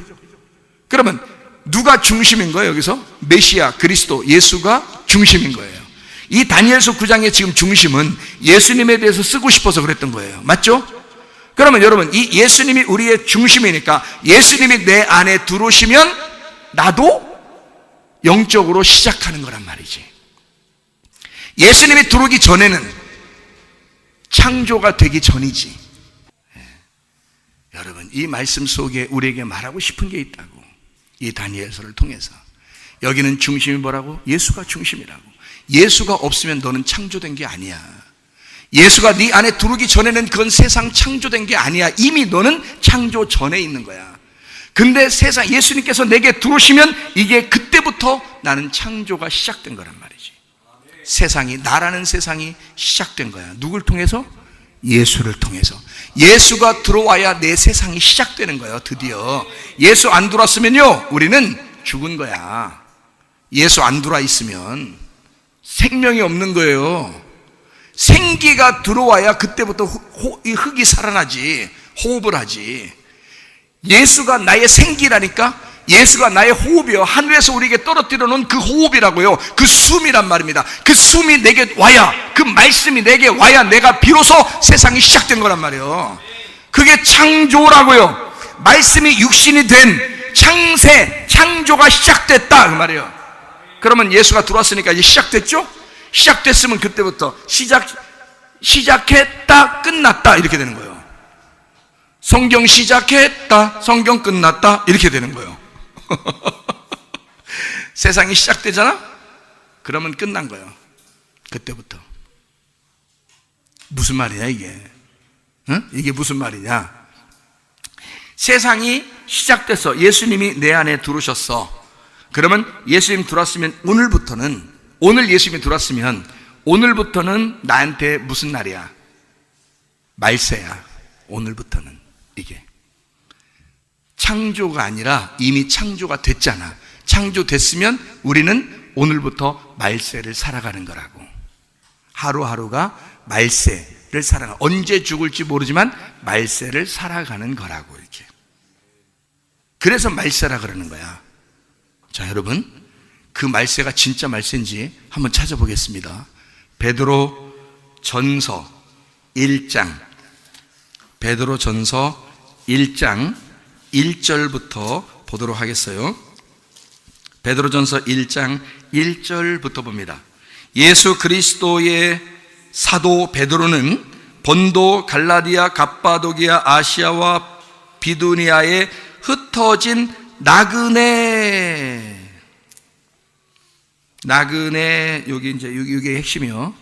그러면 누가 중심인 거예요? 여기서 메시아 그리스도 예수가 중심인 거예요. 이 다니엘서 9장의 지금 중심은 예수님에 대해서 쓰고 싶어서 그랬던 거예요. 맞죠? 그러면 여러분, 이 예수님이 우리의 중심이니까 예수님이 내 안에 들어오시면 나도 영적으로 시작하는 거란 말이지. 예수님이 들어오기 전에는 창조가 되기 전이지. 여러분, 이 말씀 속에 우리에게 말하고 싶은 게 있다고. 이 다니엘서를 통해서. 여기는 중심이 뭐라고? 예수가 중심이라고. 예수가 없으면 너는 창조된 게 아니야. 예수가 네 안에 들어오기 전에는 그건 세상 창조된 게 아니야. 이미 너는 창조 전에 있는 거야. 근데 세상, 예수님께서 내게 들어오시면 이게 그때부터 나는 창조가 시작된 거란 말이지. 세상이, 나라는 세상이 시작된 거야. 누굴 통해서? 예수를 통해서. 예수가 들어와야 내 세상이 시작되는 거예요. 드디어. 예수 안 들어왔으면요, 우리는 죽은 거야. 예수 안 들어와 있으면 생명이 없는 거예요. 생기가 들어와야 그때부터 이 흙이 살아나지, 호흡을 하지. 예수가 나의 생기라니까. 예수가 나의 호흡이요. 하늘에서 우리에게 떨어뜨려 놓은 그 호흡이라고요. 그 숨이란 말입니다. 그 숨이 내게 와야, 그 말씀이 내게 와야 내가 비로소 세상이 시작된 거란 말이에요. 그게 창조라고요. 말씀이 육신이 된 창세, 창조가 시작됐다 그 말이에요. 그러면 예수가 들어왔으니까 이제 시작됐죠? 시작됐으면 그때부터 시작했다, 끝났다 이렇게 되는 거예요. 성경 시작했다, 성경 끝났다 이렇게 되는 거예요. 세상이 시작되잖아? 그러면 끝난 거예요. 그때부터. 무슨 말이냐 이게? 응? 이게 무슨 말이냐? 세상이 시작돼서 예수님이 내 안에 들어오셨어. 그러면 예수님 들어왔으면 오늘 예수님이 들어왔으면 오늘부터는 나한테 무슨 날이야? 말세야. 오늘부터는. 이게 창조가 아니라 이미 창조가 됐잖아. 창조됐으면 우리는 오늘부터 말세를 살아가는 거라고. 하루하루가 말세를 살아가. 언제 죽을지 모르지만 말세를 살아가는 거라고. 이렇게. 그래서 말세라 그러는 거야. 자, 여러분, 그 말세가 진짜 말세인지 한번 찾아보겠습니다. 베드로 전서 1장, 베드로 전서 1장 1절부터 보도록 하겠어요. 베드로 전서 1장 1절부터 봅니다. 예수 그리스도의 사도 베드로는 본도, 갈라디아, 갑바도기아, 아시아와 비두니아에 흩어진 나그네, 여기 이제 이게 핵심이요.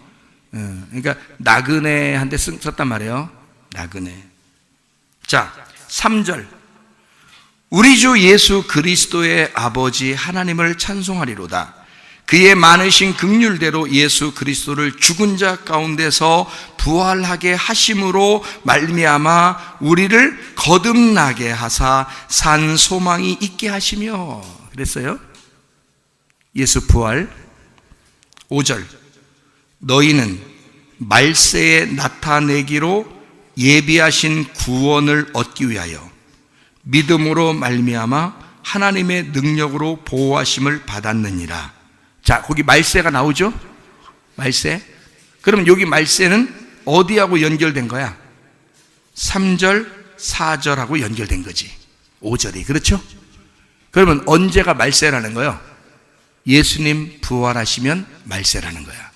그러니까 나그네한테 썼단 말이에요. 나그네. 자, 3절. 우리 주 예수 그리스도의 아버지 하나님을 찬송하리로다. 그의 많으신 긍휼대로 예수 그리스도를 죽은 자 가운데서 부활하게 하심으로 말미암아 우리를 거듭나게 하사 산 소망이 있게 하시며. 그랬어요. 예수 부활. 5절. 너희는 말세에 나타내기로 예비하신 구원을 얻기 위하여 믿음으로 말미암아 하나님의 능력으로 보호하심을 받았느니라. 자, 거기 말세가 나오죠? 말세. 그러면 여기 말세는 어디하고 연결된 거야? 3절, 4절하고 연결된 거지. 5절이. 그렇죠? 그러면 언제가 말세라는 거예요? 예수님 부활하시면 말세라는 거야.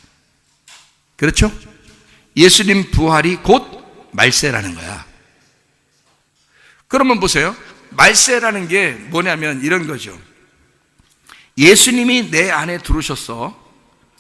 그렇죠? 예수님 부활이 곧 말세라는 거야. 그러면 보세요. 말세라는 게 뭐냐면 이런 거죠. 예수님이 내 안에 들어오셨어.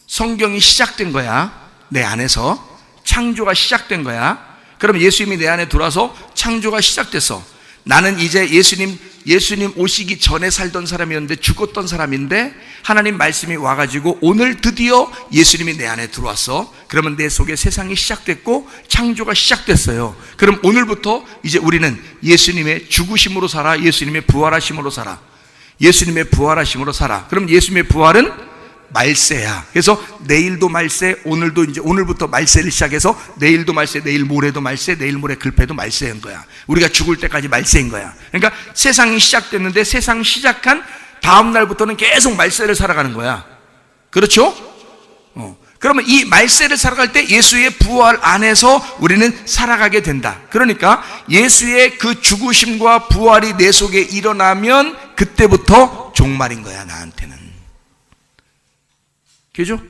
성경이 시작된 거야. 내 안에서 창조가 시작된 거야. 그럼 예수님이 내 안에 들어와서 창조가 시작됐어. 나는 이제 예수님 오시기 전에 살던 사람이었는데, 죽었던 사람인데 하나님 말씀이 와가지고 오늘 드디어 예수님이 내 안에 들어왔어. 그러면 내 속에 세상이 시작됐고 창조가 시작됐어요. 그럼 오늘부터 이제 우리는 예수님의 죽으심으로 살아. 예수님의 부활하심으로 살아. 예수님의 부활하심으로 살아. 그럼 예수님의 부활은 말세야. 그래서 내일도 말세, 오늘도 이제 오늘부터 말세를 시작해서 내일도 말세, 내일 모레도 말세, 내일 모레 글패도 말세인 거야. 우리가 죽을 때까지 말세인 거야. 그러니까 세상이 시작됐는데 세상 시작한 다음 날부터는 계속 말세를 살아가는 거야. 그렇죠? 그러면 이 말세를 살아갈 때 예수의 부활 안에서 우리는 살아가게 된다. 그러니까 예수의 그 죽으심과 부활이 내 속에 일어나면 그때부터 종말인 거야, 나한테는. 그죠?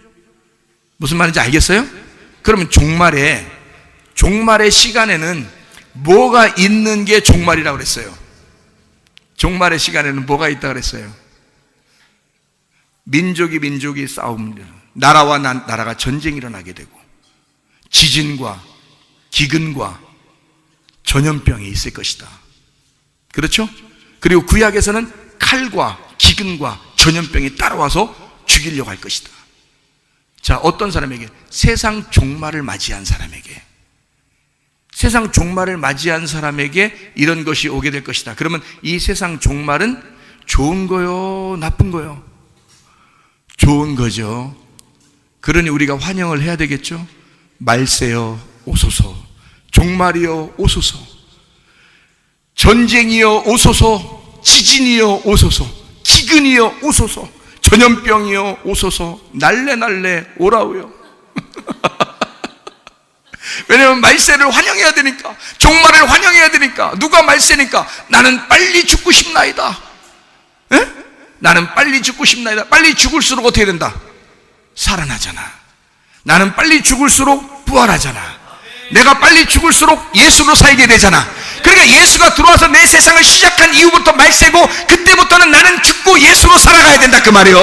무슨 말인지 알겠어요? 그러면 종말의 시간에는 뭐가 있는 게 종말이라고 그랬어요? 종말의 시간에는 뭐가 있다고 그랬어요? 민족이 싸웁니다. 나라와 나라가 전쟁이 일어나게 되고 지진과 기근과 전염병이 있을 것이다. 그렇죠? 그리고 구약에서는 칼과 기근과 전염병이 따라와서 죽이려고 할 것이다. 자, 어떤 사람에게? 세상 종말을 맞이한 사람에게. 세상 종말을 맞이한 사람에게 이런 것이 오게 될 것이다. 그러면 이 세상 종말은 좋은 거요, 나쁜 거요? 좋은 거죠. 그러니 우리가 환영을 해야 되겠죠. 말세여 오소서, 종말이여 오소서, 전쟁이여 오소서, 지진이여 오소서, 기근이여 오소서, 전염병이여 오소서, 날래 오라우요. 왜냐하면 말세를 환영해야 되니까, 종말을 환영해야 되니까. 누가 말세니까? 나는 빨리 죽고 싶나이다. 에? 나는 빨리 죽고 싶나이다. 빨리 죽을수록 어떻게 된다? 살아나잖아. 나는 빨리 죽을수록 부활하잖아. 내가 빨리 죽을수록 예수로 살게 되잖아. 그러니까 예수가 들어와서 내 세상을 시작한 이후부터 말세고, 그때부터는 나는 죽고 예수로 살아가야 된다, 그 말이요.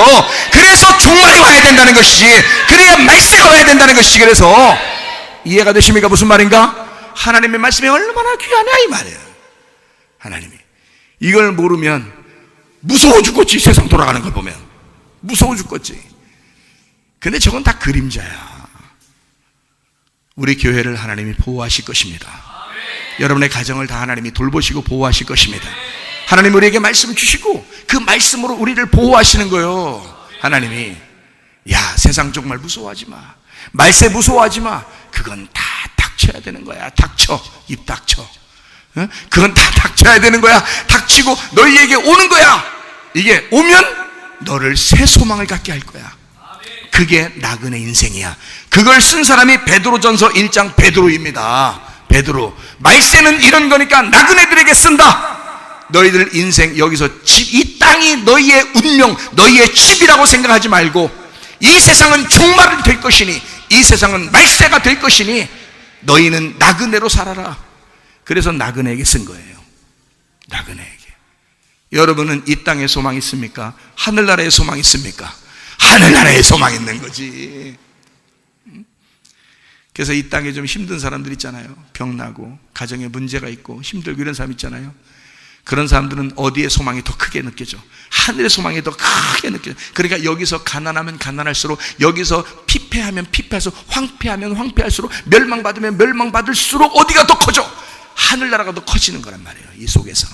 그래서 종말이 와야 된다는 것이지, 그래야 말세가 와야 된다는 것이지. 그래서 이해가 되십니까? 무슨 말인가? 하나님의 말씀이 얼마나 귀하냐 이 말이에요. 하나님이 이걸 모르면 무서워 죽겠지. 세상 돌아가는 걸 보면 무서워 죽겠지. 근데 저건 다 그림자야. 우리 교회를 하나님이 보호하실 것입니다. 여러분의 가정을 다 하나님이 돌보시고 보호하실 것입니다. 하나님 우리에게 말씀 주시고 그 말씀으로 우리를 보호하시는 거예요. 하나님이 야, 세상 정말 무서워하지 마. 말세 무서워하지 마. 그건 다 닥쳐야 되는 거야. 닥쳐. 입 닥쳐. 어? 그건 다 닥쳐야 되는 거야. 닥치고 너희에게 오는 거야. 이게 오면 너를 새 소망을 갖게 할 거야. 그게 나그네 인생이야. 그걸 쓴 사람이 베드로전서 1장 베드로입니다. 베드로. 말세는 이런 거니까 나그네들에게 쓴다. 너희들 인생 여기서 이 땅이 너희의 운명, 너희의 집이라고 생각하지 말고 이 세상은 종말이 될 것이니 이 세상은 말세가 될 것이니 너희는 나그네로 살아라. 그래서 나그네에게 쓴 거예요. 나그네에게. 여러분은 이 땅에 소망이 있습니까? 하늘나라에 소망이 있습니까? 하늘나라에 소망 있는 거지. 그래서 이 땅에 좀 힘든 사람들 있잖아요. 병나고 가정에 문제가 있고 힘들고 이런 사람 있잖아요. 그런 사람들은 어디에 소망이 더 크게 느껴져? 하늘의 소망이 더 크게 느껴져. 그러니까 여기서 가난하면 가난할수록, 여기서 피폐하면 피폐할수록, 황폐하면 황폐할수록, 멸망받으면 멸망받을수록 어디가 더 커져? 하늘나라가 더 커지는 거란 말이에요. 이 속에서.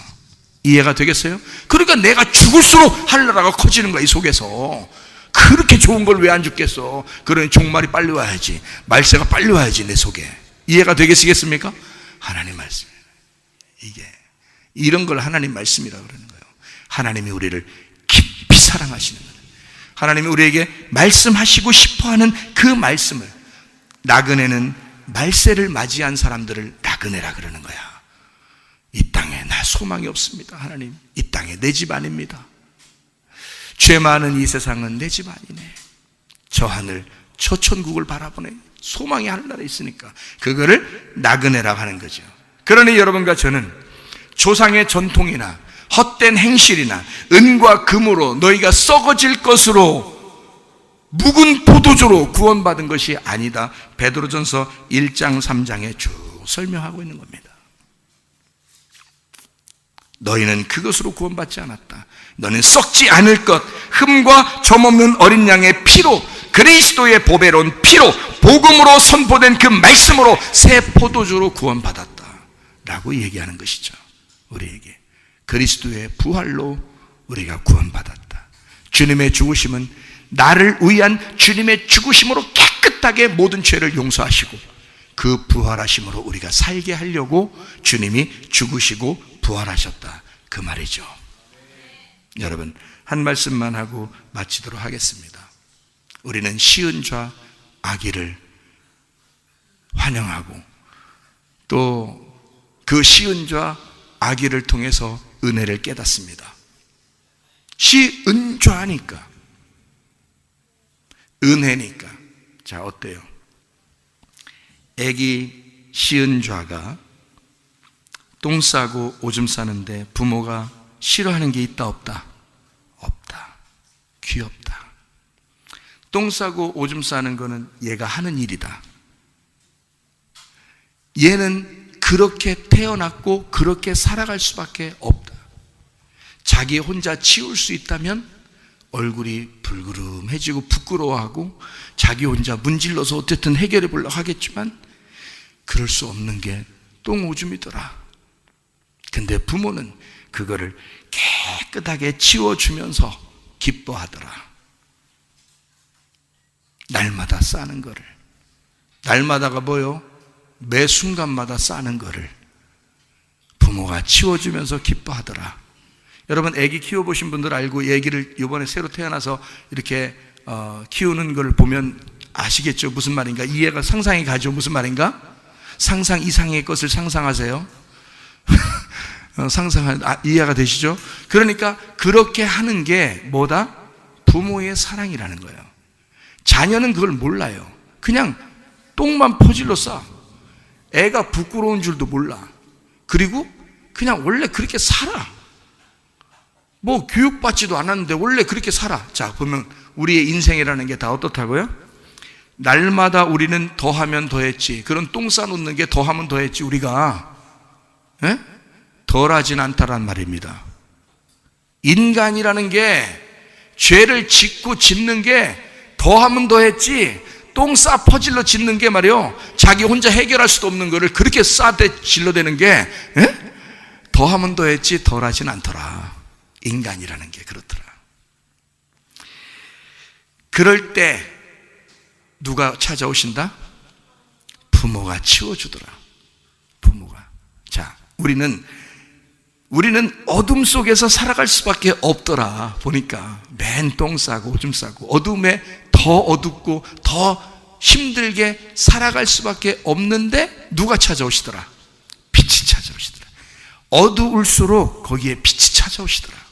이해가 되겠어요? 그러니까 내가 죽을수록 하늘나라가 커지는 거야. 이 속에서. 그렇게 좋은 걸 왜 안 죽겠어? 그러니 종말이 빨리 와야지. 말세가 빨리 와야지 내 속에. 이해가 되겠습니까? 하나님 말씀. 이게 이런 걸 하나님 말씀이라고 그러는 거예요. 하나님이 우리를 깊이 사랑하시는 거예요. 하나님이 우리에게 말씀하시고 싶어하는 그 말씀을, 나그네는 말세를 맞이한 사람들을 나그네라 그러는 거야. 이 땅에 나 소망이 없습니다. 하나님, 이 땅에 내 집 아닙니다. 죄 많은 이 세상은 내 집 아니네. 저 하늘, 저 천국을 바라보네. 소망이 하늘나라에 있으니까 그거를 나그네라고 하는 거죠. 그러니 여러분과 저는 조상의 전통이나 헛된 행실이나 은과 금으로 너희가 썩어질 것으로 묵은 포도주로 구원받은 것이 아니다. 베드로전서 1장 3장에 쭉 설명하고 있는 겁니다. 너희는 그것으로 구원받지 않았다. 너는 썩지 않을 것, 흠과 점없는 어린 양의 피로, 그리스도의 보배로운 피로, 복음으로 선포된 그 말씀으로 새 포도주로 구원받았다 라고 얘기하는 것이죠. 우리에게 그리스도의 부활로 우리가 구원받았다. 주님의 죽으심은 나를 위한 주님의 죽으심으로 깨끗하게 모든 죄를 용서하시고 그 부활하심으로 우리가 살게 하려고 주님이 죽으시고 부활하셨다, 그 말이죠. 여러분, 한 말씀만 하고 마치도록 하겠습니다. 우리는 시은 좌 악의를 환영하고 또 그 시은 좌 악의를 통해서 은혜를 깨닫습니다. 시은좌니까, 은혜니까. 자, 어때요? 애기 시은좌가 똥 싸고 오줌 싸는데 부모가 싫어하는 게 있다 없다? 없다. 귀엽다. 똥 싸고 오줌 싸는 거는 얘가 하는 일이다. 얘는 그렇게 태어났고 그렇게 살아갈 수밖에 없다. 자기 혼자 치울 수 있다면 얼굴이 불그름해지고 부끄러워하고 자기 혼자 문질러서 어쨌든 해결해 보려고 하겠지만 그럴 수 없는 게 똥 오줌이더라. 근데 부모는 그거를 깨끗하게 치워주면서 기뻐하더라. 날마다 싸는 거를. 날마다가 뭐요? 매 순간마다 싸는 거를 부모가 치워주면서 기뻐하더라. 여러분, 애기 키워보신 분들 알고, 애기를 이번에 새로 태어나서 이렇게 키우는 걸 보면 아시겠죠? 무슨 말인가? 이해가, 상상이 가죠? 무슨 말인가? 상상 이상의 것을 상상하세요. 이해가 되시죠? 그러니까 그렇게 하는 게 뭐다? 부모의 사랑이라는 거예요. 자녀는 그걸 몰라요. 그냥 똥만 퍼질러 싸. 애가 부끄러운 줄도 몰라. 그리고 그냥 원래 그렇게 살아. 뭐 교육받지도 않았는데 원래 그렇게 살아. 자, 보면 우리의 인생이라는 게 다 어떻다고요? 날마다 우리는 더하면 더했지. 그런 똥 싸놓는 게 더하면 더했지. 우리가 덜하진 않다란 말입니다. 인간이라는 게 죄를 짓고 짓는 게 더하면 더했지, 똥 싸 퍼질러 짓는 게 말이요, 자기 혼자 해결할 수도 없는 거를 그렇게 싸대 질러대는 게 더하면 더했지 덜하진 않더라. 인간이라는 게 그렇더라. 그럴 때 누가 찾아오신다? 부모가 치워주더라. 부모가. 자, 우리는 어둠 속에서 살아갈 수밖에 없더라. 보니까 맨 똥 싸고 오줌 싸고 어둠에 더 어둡고 더 힘들게 살아갈 수밖에 없는데 누가 찾아오시더라? 빛이 찾아오시더라. 어두울수록 거기에 빛이 찾아오시더라.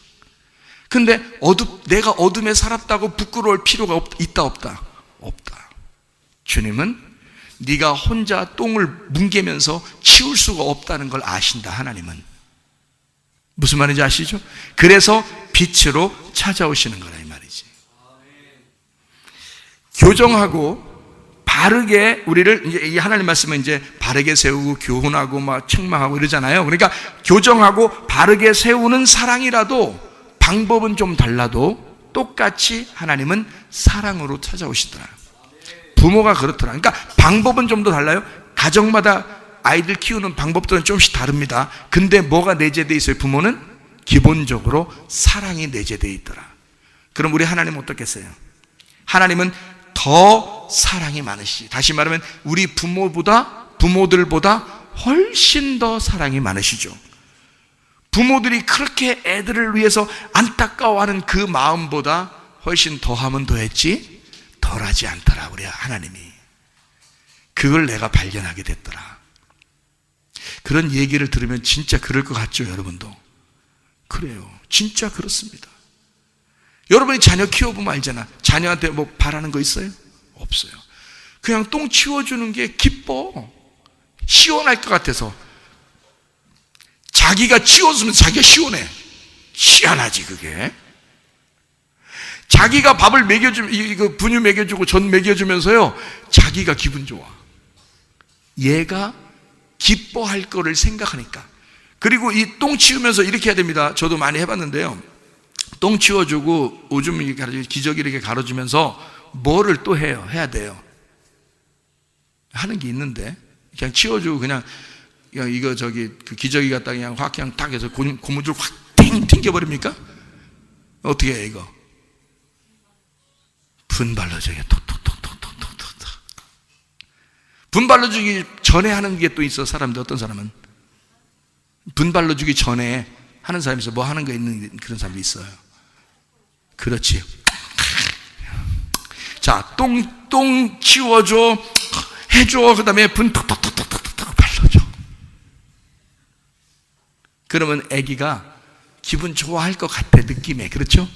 근데 내가 어둠에 살았다고 부끄러울 필요가 있다 없다? 없다. 주님은 네가 혼자 똥을 뭉개면서 치울 수가 없다는 걸 아신다. 하나님은. 무슨 말인지 아시죠? 그래서 빛으로 찾아오시는 거라 이 말이지. 교정하고 바르게 우리를, 이제 이 하나님 말씀은 이제 바르게 세우고 교훈하고 막 책망하고 이러잖아요. 그러니까 교정하고 바르게 세우는 사랑이라도 방법은 좀 달라도 똑같이 하나님은 사랑으로 찾아오시더라. 부모가 그렇더라. 그러니까 방법은 좀 더 달라요. 가정마다 아이들 키우는 방법들은 조금씩 다릅니다. 근데 뭐가 내재되어 있어요? 부모는 기본적으로 사랑이 내재되어 있더라. 그럼 우리 하나님은 어떻겠어요? 하나님은 더 사랑이 많으시지. 다시 말하면 우리 부모들보다 훨씬 더 사랑이 많으시죠. 부모들이 그렇게 애들을 위해서 안타까워하는 그 마음보다 훨씬 더하면 더했지 덜하지 않더라. 우리 하나님이. 그걸 내가 발견하게 됐더라. 그런 얘기를 들으면 진짜 그럴 것 같죠, 여러분도? 그래요. 진짜 그렇습니다. 여러분이 자녀 키워보면 알잖아. 자녀한테 뭐 바라는 거 있어요? 없어요. 그냥 똥 치워주는 게 기뻐. 시원할 것 같아서. 자기가 치워주면 자기가 시원해. 희한하지 그게. 자기가 밥을 먹여주면, 이거 분유 먹여주고 전 먹여주면서요, 자기가 기분 좋아. 얘가 기뻐할 거를 생각하니까. 그리고 이 똥 치우면서 이렇게 해야 됩니다. 저도 많이 해봤는데요. 똥 치워주고 오줌 기저귀 이렇게 가려주면서 뭐를 또 해야 돼요. 하는 게 있는데, 그냥 치워주고 그냥 이거 그 기저귀 갖다 그냥 딱 해서 고무줄 확 튕겨버립니까? 어떻게 해 이거? 분발로 저기 톡톡톡톡톡톡톡. 분발로 주기 전에 하는 게 또 있어. 사람들, 어떤 사람은 분발로 주기 전에 하는 사람이 있어. 뭐 하는 거 있는 그런 사람이 있어요. 그렇지. 자, 똥 치워줘, 해줘. 그 다음에 분 톡톡톡톡톡톡 발라줘. 그러면 아기가 기분 좋아할 것 같아, 느낌에. 그렇죠?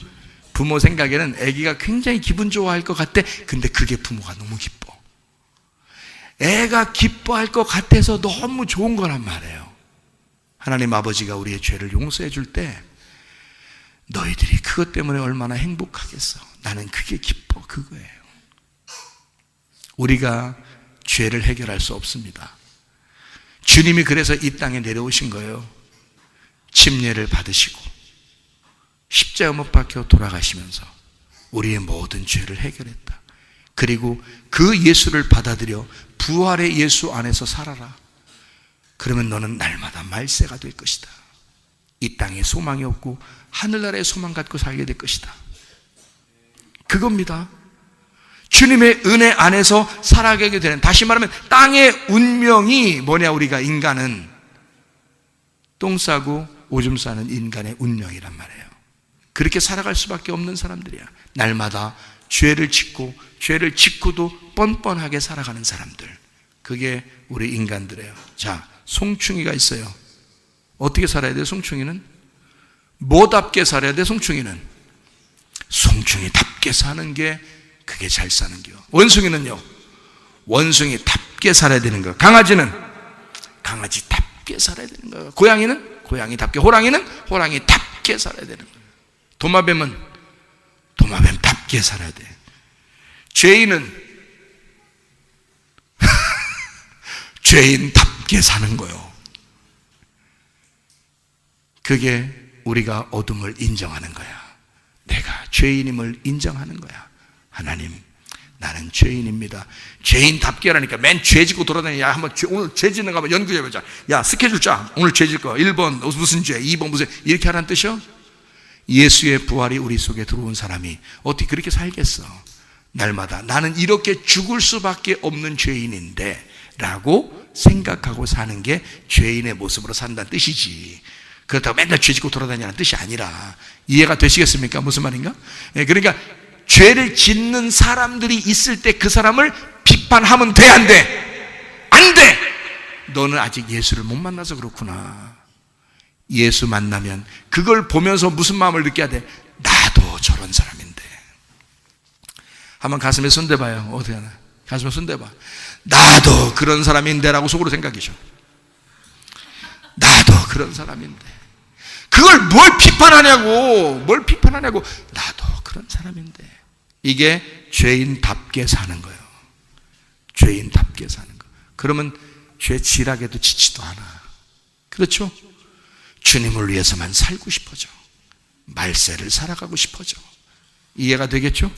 부모 생각에는 아기가 굉장히 기분 좋아할 것 같아. 근데 그게 부모가 너무 기뻐. 애가 기뻐할 것 같아서 너무 좋은 거란 말이에요. 하나님 아버지가 우리의 죄를 용서해 줄 때 너희들이 그것 때문에 얼마나 행복하겠어. 나는 그게 기뻐. 그거예요. 우리가 죄를 해결할 수 없습니다. 주님이 그래서 이 땅에 내려오신 거예요. 침례를 받으시고 십자가 못 박혀 돌아가시면서 우리의 모든 죄를 해결했다. 그리고 그 예수를 받아들여 부활의 예수 안에서 살아라. 그러면 너는 날마다 말세가 될 것이다. 이 땅에 소망이 없고 하늘나라에 소망 갖고 살게 될 것이다. 그겁니다. 주님의 은혜 안에서 살아가게 되는, 다시 말하면 땅의 운명이 뭐냐? 우리가 인간은 똥 싸고 오줌 싸는 인간의 운명이란 말이에요. 그렇게 살아갈 수밖에 없는 사람들이야. 날마다 죄를 짓고도 뻔뻔하게 살아가는 사람들. 그게 우리 인간들이에요. 자, 송충이가 있어요. 어떻게 살아야 돼? 송충이는 뭐답게 살아야 돼? 송충이는 송충이답게 사는 게 그게 잘 사는 겨. 원숭이는요, 원숭이답게 살아야 되는 거야. 강아지는 강아지답게 살아야 되는 거야. 고양이는 고양이답게, 호랑이는 호랑이답게 살아야 되는 거야. 도마뱀은 도마뱀답게 살아야 돼. 죄인은 죄인답게 사는 거요. 그게 우리가 어둠을 인정하는 거야. 내가 죄인임을 인정하는 거야. 하나님, 나는 죄인입니다. 죄인답게라니까 맨 죄 짓고 돌아다니. 야, 한번 오늘 죄 짓는 거 한번 연구해보자. 야, 스케줄 짜. 오늘 죄 짓을 거. 1번 무슨 죄, 2번 무슨, 이렇게 하라는 뜻이요? 예수의 부활이 우리 속에 들어온 사람이 어떻게 그렇게 살겠어? 날마다 나는 이렇게 죽을 수밖에 없는 죄인인데 라고 생각하고 사는 게 죄인의 모습으로 산다는 뜻이지. 그렇다고 맨날 죄 짓고 돌아다니는 뜻이 아니라. 이해가 되시겠습니까? 무슨 말인가? 그러니까 죄를 짓는 사람들이 있을 때 그 사람을 비판하면 돼, 안 돼? 안 돼! 너는 아직 예수를 못 만나서 그렇구나. 예수 만나면 그걸 보면서 무슨 마음을 느껴야 돼? 나도 저런 사람인데. 한번 가슴에 손 대봐요. 어떻게 하나? 가슴에 손 대봐. 나도 그런 사람인데 라고 속으로 생각이죠. 나도 그런 사람인데. 그걸 뭘 비판하냐고. 뭘 비판하냐고. 나도 그런 사람인데. 이게 죄인답게 사는 거예요. 죄인답게 사는 거. 그러면 죄 지락에도 지치도 않아. 그렇죠? 주님을 위해서만 살고 싶어져. 말세를 살아가고 싶어져. 이해가 되겠죠?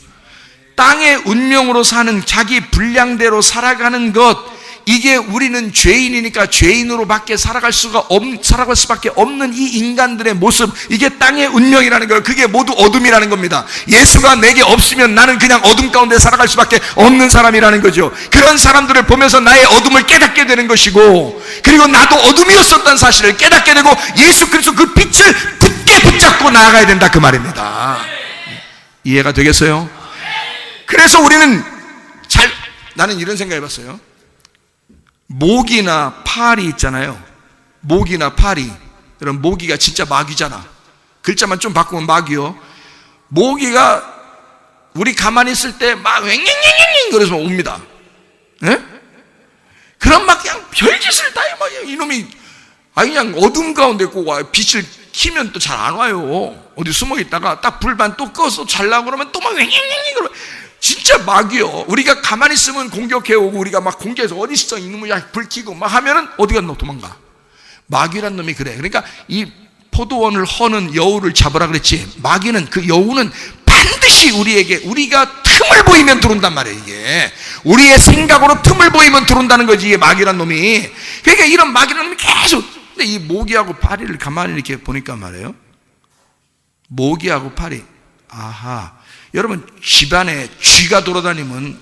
땅의 운명으로 사는 자기 분량대로 살아가는 것, 이게 우리는 죄인이니까 죄인으로밖에 살아갈 수밖에 없는 이 인간들의 모습, 이게 땅의 운명이라는 거예요. 그게 모두 어둠이라는 겁니다. 예수가 내게 없으면 나는 그냥 어둠 가운데 살아갈 수밖에 없는 사람이라는 거죠. 그런 사람들을 보면서 나의 어둠을 깨닫게 되는 것이고, 그리고 나도 어둠이었었다는 사실을 깨닫게 되고 예수 그리스도 그 빛을 굳게 붙잡고 나아가야 된다, 그 말입니다. 이해가 되겠어요? 그래서 우리는 나는 이런 생각 해봤어요. 모기나 파리 있잖아요. 모기나 파리. 여러분, 모기가 진짜 마귀잖아. 글자만 좀 바꾸면 마귀요. 모기가 우리 가만히 있을 때 막 왱왱왱왱 그래서 옵니다. 예? 그럼 막 그냥 별짓을 다 해. 막 이놈이 그냥 어둠 가운데 꼭 와요. 빛을 키면 또 잘 안 와요. 어디 숨어 있다가 딱 불만 또 꺼서 잘라고 그러면 또 막 왱왱왱 그러면 진짜 마귀요. 우리가 가만히 있으면 공격해오고, 우리가 막 공격해서 어디 있어 이놈을 불 켜고 막 하면은 어디가 너 도망가. 마귀란 놈이 그래. 그러니까 이 포도원을 허는 여우를 잡으라 그랬지. 마귀는, 그 여우는 반드시 우리가 틈을 보이면 들어온단 말이에요. 이게 우리의 생각으로 틈을 보이면 들어온다는 거지, 이게 마귀란 놈이. 그러니까 이런 마귀란 놈이 계속. 근데 이 모기하고 파리를 가만히 이렇게 보니까 말이에요, 모기하고 파리, 아하, 여러분 집안에 쥐가 돌아다니면,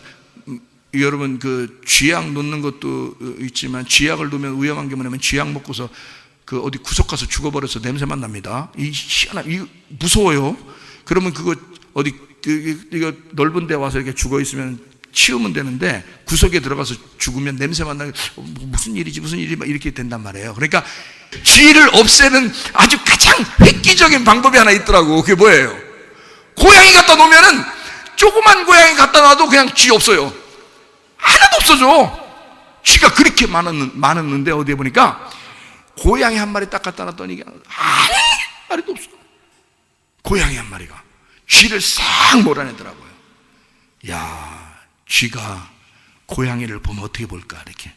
여러분 그 쥐약 놓는 것도 있지만 쥐약을 놓으면 위험한 게 뭐냐면 쥐약 먹고서 그 어디 구석 가서 죽어버려서 냄새만 납니다. 이 무서워요. 그러면 그거 어디 이거 넓은 데 와서 이렇게 죽어 있으면 치우면 되는데, 구석에 들어가서 죽으면 냄새만 나게 무슨 일이지 막 이렇게 된단 말이에요. 그러니까 쥐를 없애는 아주 가장 획기적인 방법이 하나 있더라고. 그게 뭐예요? 고양이 갖다 놓으면은, 조그만 고양이 갖다 놔도 그냥 쥐 없어요. 하나도 없어져. 쥐가 그렇게 많았는데 어디에 보니까 고양이 한 마리 딱 갖다 놨더니 한 마리도 없어. 고양이 한 마리가 쥐를 싹 몰아내더라고요. 야, 쥐가 고양이를 보면 어떻게 볼까? 이렇게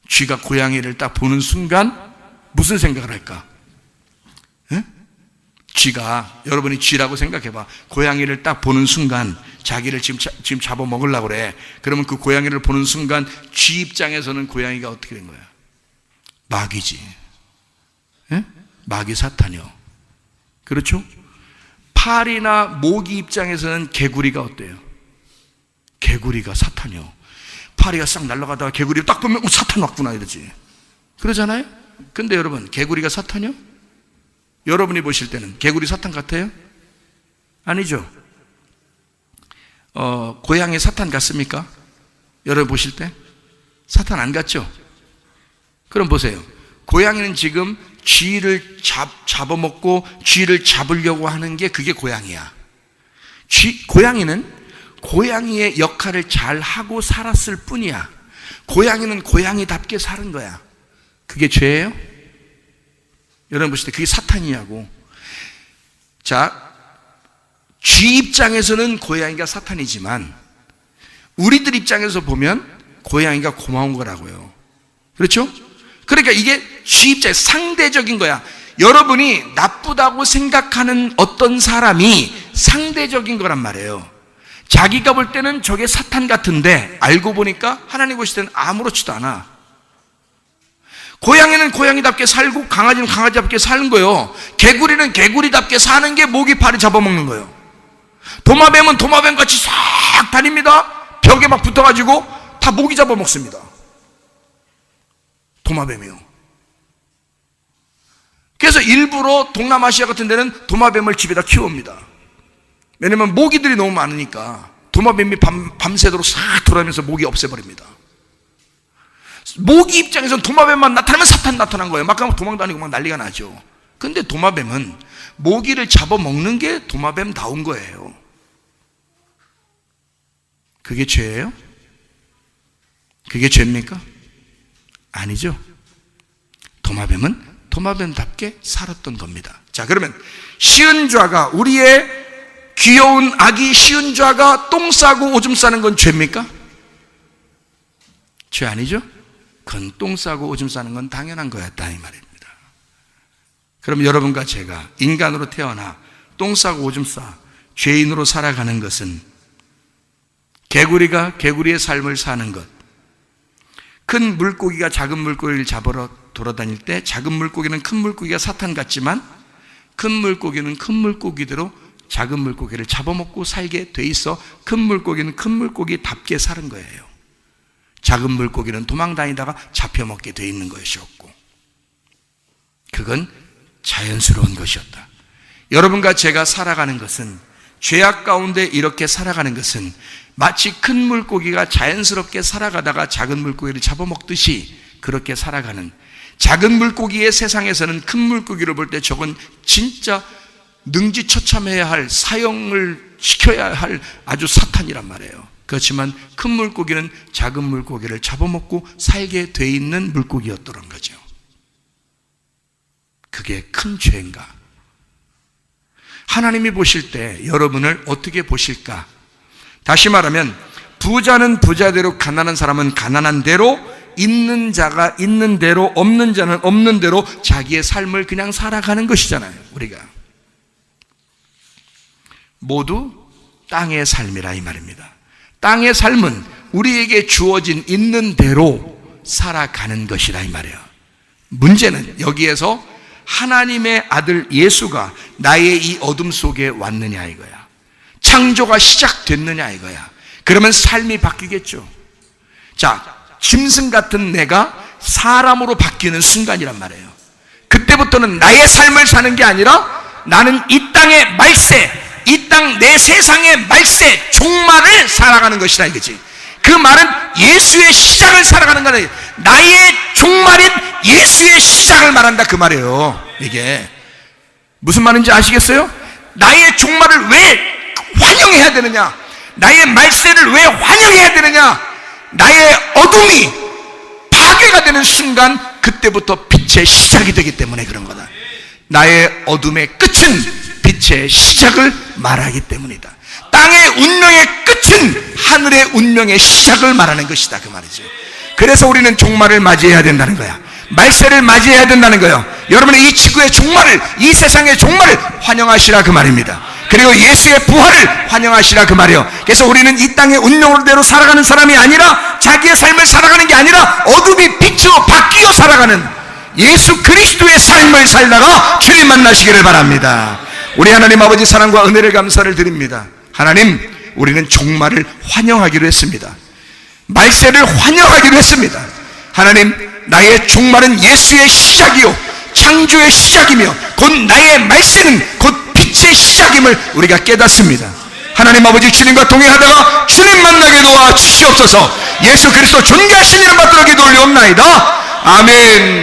쥐가 고양이를 딱 보는 순간 무슨 생각을 할까? 에? 쥐가, 여러분이 쥐라고 생각해봐. 고양이를 딱 보는 순간 자기를 지금 잡아먹으려고 그래. 그러면 그 고양이를 보는 순간 쥐 입장에서는 고양이가 어떻게 된 거야? 마귀지. 에? 마귀 사탄이요. 그렇죠? 파리나 모기 입장에서는 개구리가 어때요? 개구리가 사탄이요. 파리가 싹 날아가다가 개구리를 딱 보면 사탄 왔구나 이러지. 그러잖아요? 근데 여러분, 개구리가 사탄이요? 여러분이 보실 때는 개구리 사탄 같아요? 아니죠. 고양이 사탄 같습니까? 여러분 보실 때? 사탄 안 같죠? 그럼 보세요. 고양이는 지금 쥐를 잡아먹고 쥐를 잡으려고 하는 게 그게 고양이야. 고양이는 고양이의 역할을 잘 하고 살았을 뿐이야. 고양이는 고양이답게 사는 거야. 그게 죄예요? 여러분 보실 때 그게 사탄이냐고. 자, 쥐 입장에서는 고양이가 사탄이지만 우리들 입장에서 보면 고양이가 고마운 거라고요. 그렇죠? 그러니까 이게 쥐 입장에 상대적인 거야. 여러분이 나쁘다고 생각하는 어떤 사람이 상대적인 거란 말이에요. 자기가 볼 때는 저게 사탄 같은데 알고 보니까 하나님 보실 때는 아무렇지도 않아. 고양이는 고양이답게 살고 강아지는 강아지답게 사는 거예요. 개구리는 개구리답게 사는 게 모기 파리 잡아먹는 거예요. 도마뱀은 도마뱀같이 싹 다닙니다. 벽에 막 붙어가지고 다 모기 잡아먹습니다. 도마뱀이요. 그래서 일부러 동남아시아 같은 데는 도마뱀을 집에다 키웁니다. 왜냐면 모기들이 너무 많으니까 도마뱀이 밤새도록 싹 돌아다니면서 모기 없애버립니다. 모기 입장에서는 도마뱀만 나타나면 사탄 나타난 거예요. 막 도망다니고 막 난리가 나죠. 근데 도마뱀은 모기를 잡아먹는 게 도마뱀다운 거예요. 그게 죄예요? 그게 죄입니까? 아니죠. 도마뱀은 도마뱀답게 살았던 겁니다. 자, 그러면 시은좌가, 우리의 귀여운 아기 시은좌가 똥 싸고 오줌 싸는 건 죄입니까? 죄 아니죠? 그건 똥 싸고 오줌 싸는 건 당연한 거였다 이 말입니다. 그럼 여러분과 제가 인간으로 태어나 똥 싸고 오줌 싸 죄인으로 살아가는 것은 개구리가 개구리의 삶을 사는 것, 큰 물고기가 작은 물고기를 잡으러 돌아다닐 때 작은 물고기는 큰 물고기가 사탄 같지만 큰 물고기는 큰 물고기대로 작은 물고기를 잡아먹고 살게 돼 있어 큰 물고기는 큰 물고기답게 사는 거예요. 작은 물고기는 도망다니다가 잡혀먹게 돼 있는 것이었고, 그건 자연스러운 것이었다. 여러분과 제가 살아가는 것은, 죄악 가운데 이렇게 살아가는 것은 마치 큰 물고기가 자연스럽게 살아가다가 작은 물고기를 잡아먹듯이 그렇게 살아가는, 작은 물고기의 세상에서는 큰 물고기를 볼 때 저건 진짜 능지처참해야 할, 사형을 시켜야 할 아주 사탄이란 말이에요. 그렇지만 큰 물고기는 작은 물고기를 잡아먹고 살게 돼 있는 물고기였더란 거죠. 그게 큰 죄인가? 하나님이 보실 때 여러분을 어떻게 보실까? 다시 말하면 부자는 부자대로, 가난한 사람은 가난한 대로, 있는 자가 있는 대로, 없는 자는 없는 대로 자기의 삶을 그냥 살아가는 것이잖아요. 우리가 모두 땅의 삶이라 이 말입니다. 땅의 삶은 우리에게 주어진 있는 대로 살아가는 것이라 이 말이에요. 문제는 여기에서 하나님의 아들 예수가 나의 이 어둠 속에 왔느냐 이거야. 창조가 시작됐느냐 이거야. 그러면 삶이 바뀌겠죠. 자, 짐승 같은 내가 사람으로 바뀌는 순간이란 말이에요. 그때부터는 나의 삶을 사는 게 아니라 나는 이 땅의 말세, 이 땅 내 세상의 말세, 종말을 살아가는 것이다 이거지. 그 말은 예수의 시작을 살아가는 거는 나의 종말인 예수의 시작을 말한다 그 말이에요. 이게 무슨 말인지 아시겠어요? 나의 종말을 왜 환영해야 되느냐? 나의 말세를 왜 환영해야 되느냐? 나의 어둠이 파괴가 되는 순간 그때부터 빛의 시작이 되기 때문에 그런 거다. 나의 어둠의 끝은 빛의 시작을 말하기 때문이다. 땅의 운명의 끝은 하늘의 운명의 시작을 말하는 것이다 그 말이죠. 그래서 우리는 종말을 맞이해야 된다는 거야. 말세를 맞이해야 된다는 거예요. 여러분의 이 지구의 종말을, 이 세상의 종말을 환영하시라 그 말입니다. 그리고 예수의 부활을 환영하시라 그 말이에요. 그래서 우리는 이 땅의 운명대로 살아가는 사람이 아니라, 자기의 삶을 살아가는 게 아니라 어둠이 빛으로 바뀌어 살아가는 예수 그리스도의 삶을 살다가 주님 만나시기를 바랍니다. 우리 하나님 아버지 사랑과 은혜를 감사를 드립니다. 하나님, 우리는 종말을 환영하기로 했습니다. 말세를 환영하기로 했습니다. 하나님, 나의 종말은 예수의 시작이요 창조의 시작이며 곧 나의 말세는 곧 빛의 시작임을 우리가 깨닫습니다. 하나님 아버지, 주님과 동행하다가 주님 만나게 도와 주시옵소서. 예수 그리스도 존귀하신 이름 받들어 기도 올리옵나이다. 아멘.